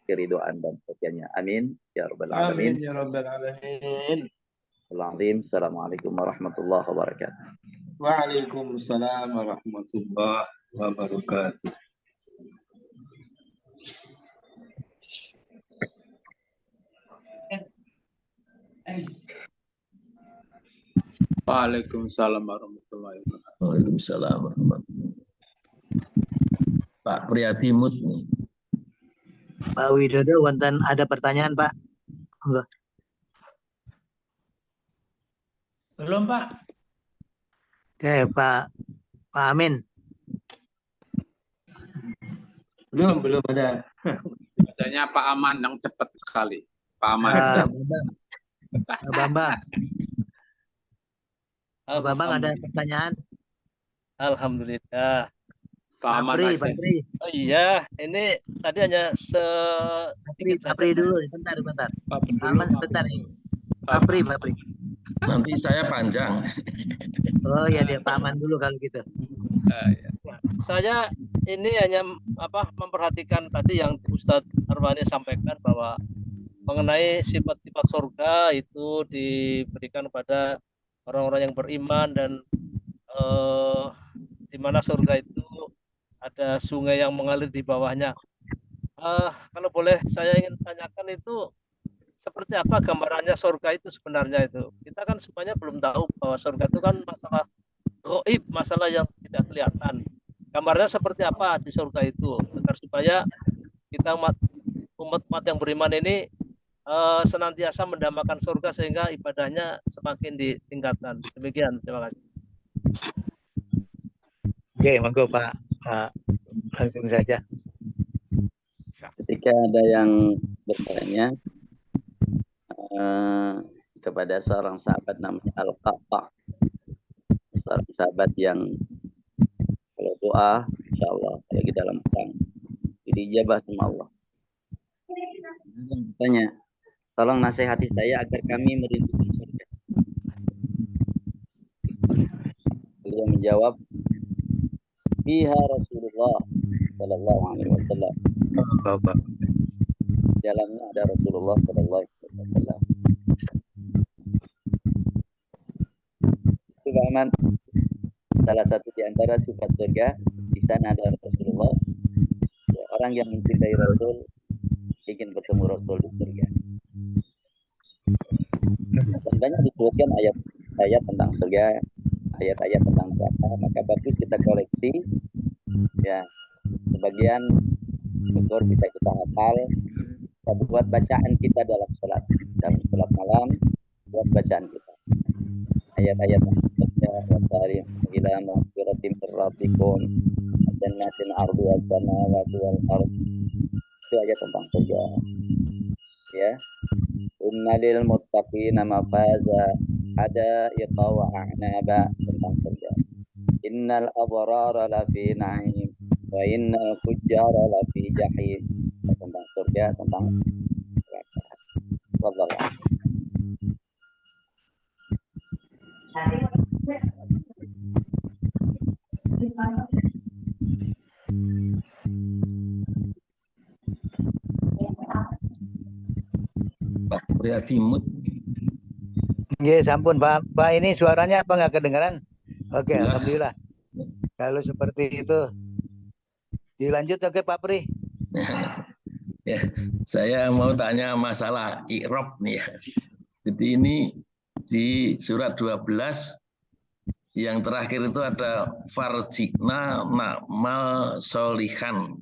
keridhaan dan sekiannya. Amin ya rabbal alamin. Amin ya rabbal alamin. Assalamualaikum warahmatullahi wabarakatuh. Waalaikumsalam warahmatullahi wabarakatuh. Waalaikumsalam warahmatullahi wabarakatuh. Waalaikumsalam warahmatullahi. Pak Priyadimut nih. Pak Widodo, wonten ada pertanyaan Pak? Enggak. Belum, Pak. Oke, Pak Amin. Belum ada. Bacanya Pak Aman yang cepat sekali. Pak Aman. Pak Bambang. Pak Bambang ada pertanyaan? Alhamdulillah. Pak Aman aja. Pak Pri. Oh iya, ini tadi hanya Pak Pri dulu, bentar. Pak Aman sebentar nih. Pak Pri. Nanti saya panjang. Oh ya, dia Pak Aman dulu kalau gitu. Ya. Saya ini hanya memperhatikan tadi yang Ustadz Arwani sampaikan bahwa mengenai sifat-sifat surga itu diberikan kepada orang-orang yang beriman, dan di mana surga itu ada sungai yang mengalir di bawahnya. Kalau boleh saya ingin tanyakan, itu seperti apa gambarannya surga itu sebenarnya itu? Kita kan semuanya belum tahu bahwa surga itu kan masalah gaib, masalah yang tidak kelihatan. Gambarnya seperti apa di surga itu, agar supaya kita umat yang beriman ini senantiasa mendambakan surga sehingga ibadahnya semakin ditingkatkan. Demikian, terima kasih. Oke, monggo Pak. Langsung saja. Ketika ada yang bertanya kepada seorang sahabat namanya Al-Qa'qa, seorang sahabat yang kalau doa, insya Allah, lagi dalam perang, dijabah sama Allah. Tanya, tolong nasihati saya agar kami merindukan surga. Beliau menjawab, fiha Rasulullah sallallahu alaihi wasallam. Dalamnya ada Rasulullah sallallahu alaihi wasallam. Itu Aman. Salah satu di antara sifat surga, di sana ada Rasulullah. Ya, orang yang mencintai Rasul ingin bertemu Rasul di surga. Dan banyak disebutkan ayat-ayat tentang surga, ayat-ayat tentang neraka, maka bagus kita koleksi. Ya, sebagian syukur bisa kita hafal, kita buat bacaan kita dalam sholat malam, buat bacaan kita. Ayat-ayat tentang surga, wasari ila maghfiratin min rabbikum jannatin arduha as-samawati wal ardh. Itu ayat tentang surga. Ya. Inna lil muttaqina mafaza hadaiqa wa a'naba, tentang surga. Innal abrara lafi na'im wa innal fujjara lafi jahim, tentang surga, tentang neraka. Wallahu Pak Priyadimut. Nggih, sampun Pak. Pak ini suaranya apa nggak kedengaran? Oke, Jelas. alhamdulillah. Kalau seperti itu, dilanjut oke Pak Pri. Ya, saya mau tanya masalah i'rab nih ya. Jadi ini di surat 12 yang terakhir itu ada farjikna na'mal solihan.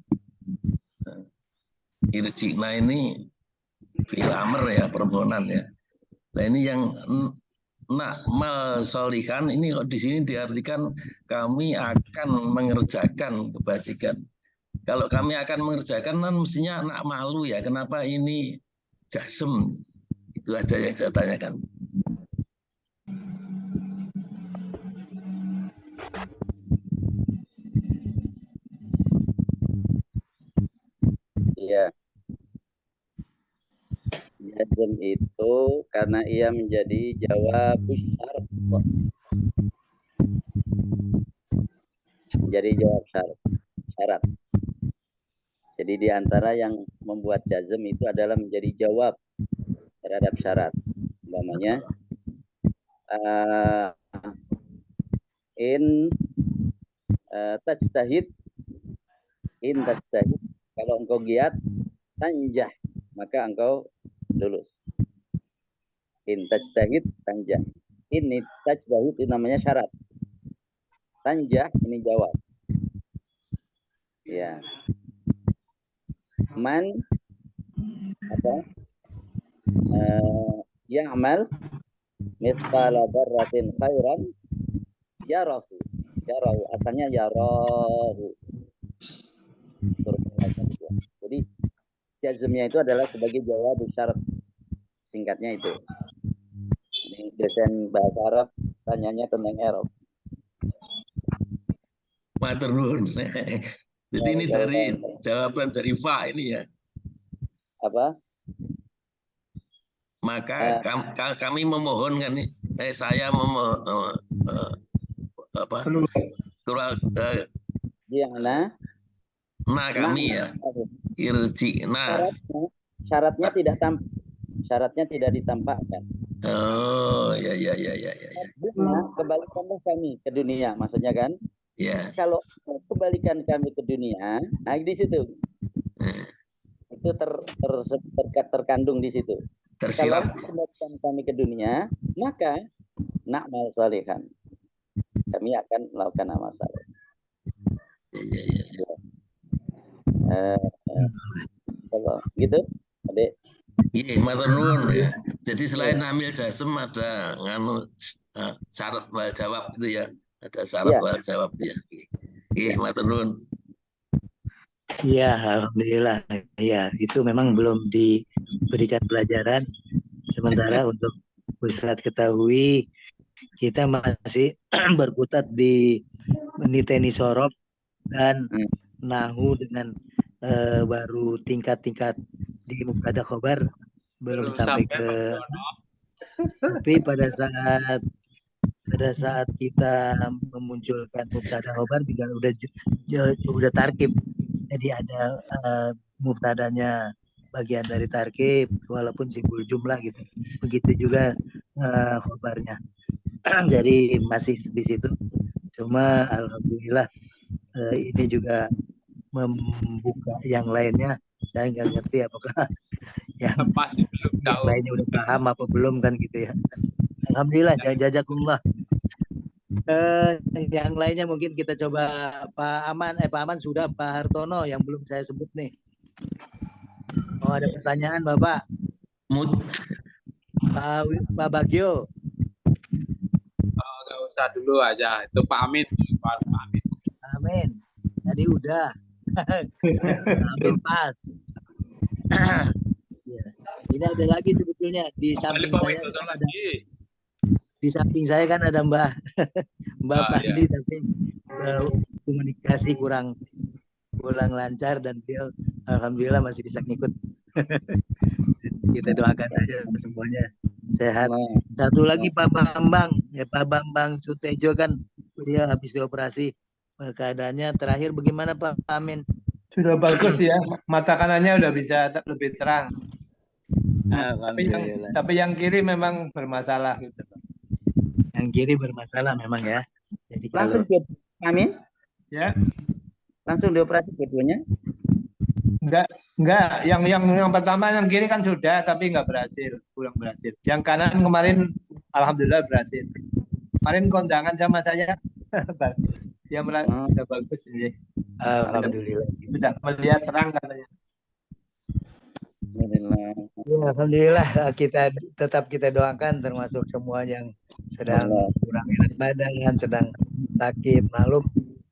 Irjikna ini fi'il amr ya, permohonan ya. Nah ini yang na'mal solihan ini kok di sini diartikan kami akan mengerjakan kebajikan. Kalau kami akan mengerjakan kan mestinya nak malu ya. Kenapa ini jasem? Itu aja yang saya tanyakan. Iya. Jazm itu karena ia menjadi jawab syarat. Menjadi jawab syarat. Jadi di antara yang membuat jazm itu adalah menjadi jawab terhadap syarat. Umpamanya in tajtahid, kalau engkau giat tanjah, maka engkau lulus. In tajtahid tanjah. Ini tajtahid itu namanya syarat. Tanjah ini jawab. Ya. Man apa? Ya'mal mithqala dzarratin khairan yarahu. Yarahu asalnya yarahu. Jadi jazmnya itu adalah sebagai jawab syarat. Singkatnya itu. Ini dosen bahasa Arab tanyanya tentang Arab. Matur nuwun. Jadi ini dari jawaban dari Fa ini ya. Apa? Maka kami memohonkan, saya memohon apa? Gimana? Nah kami ya. Irji'na. Syaratnya tidak syaratnya tidak ditampakkan. Oh ya. Kebalikanlah kami ke dunia, maksudnya kan? Ya. Kalau kebalikan kami ke dunia, nah di situ. Itu terkandung di situ. Tersirat. Kalau kebalikan kami ke dunia, maka na'mal salihan. Kami akan melakukan amal saleh. Gitu, Adik. Iya, matur nuwun ya. Jadi selain amil jasem ada nganu syarat wal jawab itu ya. Ada syarat wal jawab ya. Iya, matur nuwun. Iya, alhamdulillah. Ya, itu memang belum diberikan pelajaran. Sementara untuk Ustadz ketahui, kita masih berkutat di meniteni sorob dan nahu dengan baru tingkat-tingkat di mubtada khobar belum sampai ke. Tapi pada saat kita memunculkan mubtada khobar juga udah tarkib. Jadi ada mubtadanya bagian dari tarkib walaupun sibul jumlah gitu. Begitu juga khobarnya. Jadi masih di situ. Cuma alhamdulillah ini juga membuka yang lainnya. Saya nggak ngerti apakah yang lainnya udah paham apa belum kan gitu ya. Alhamdulillah, jazakumullah. Yang lainnya mungkin kita coba Pak Aman sudah, Pak Hartono yang belum saya sebut nih. Oh ada pertanyaan Bapak. Pak Bagio. Nggak usah dulu aja, itu Pak Amin. Amin. Tadi udah. Amin pas. Ya. Ini ada lagi sebetulnya di samping saya. Di samping saya kan ada Mbak Pandi, tapi komunikasi kurang lancar dan dia alhamdulillah masih bisa ngikut. Kita doakan saja semuanya sehat. Satu lagi Pak Bambang, Pak Bambang Sutejo kan dia habis dioperasi. Keadaannya terakhir bagaimana Pak Amin? Sudah bagus ya, mata kanannya udah bisa lebih terang. Tapi yang kiri memang bermasalah gitu. Yang kiri bermasalah memang ya. Jadi Langsung kalau Amin. Ya, Langsung dioperasi keduanya. enggak. Yang pertama yang kiri kan sudah, tapi enggak berhasil, kurang berhasil. Yang kanan kemarin alhamdulillah berhasil. Kemarin kondangan sama saya, dia merasa sudah bagus ini. alhamdulillah. Sudah melihat terang katanya. Alhamdulillah. Ya, alhamdulillah kita doakan termasuk semua yang sedang kurang enak badan, sedang sakit, maklum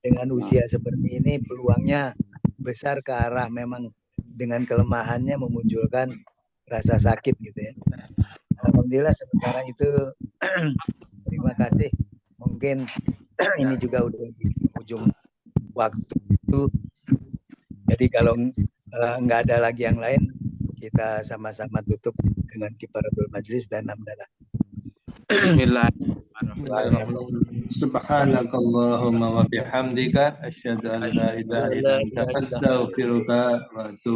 dengan usia seperti ini peluangnya besar ke arah memang dengan kelemahannya memunculkan rasa sakit gitu ya. Alhamdulillah sementara itu terima kasih. Mungkin ini juga udah di ujung waktu. Jadi kalau nggak ada lagi yang lain, kita sama-sama tutup dengan kifaratul majlis dan hamdalah. Subhanakallahumma wa bihamdika asyhadu an la ilaha illa anta astaghfiruka wa atubu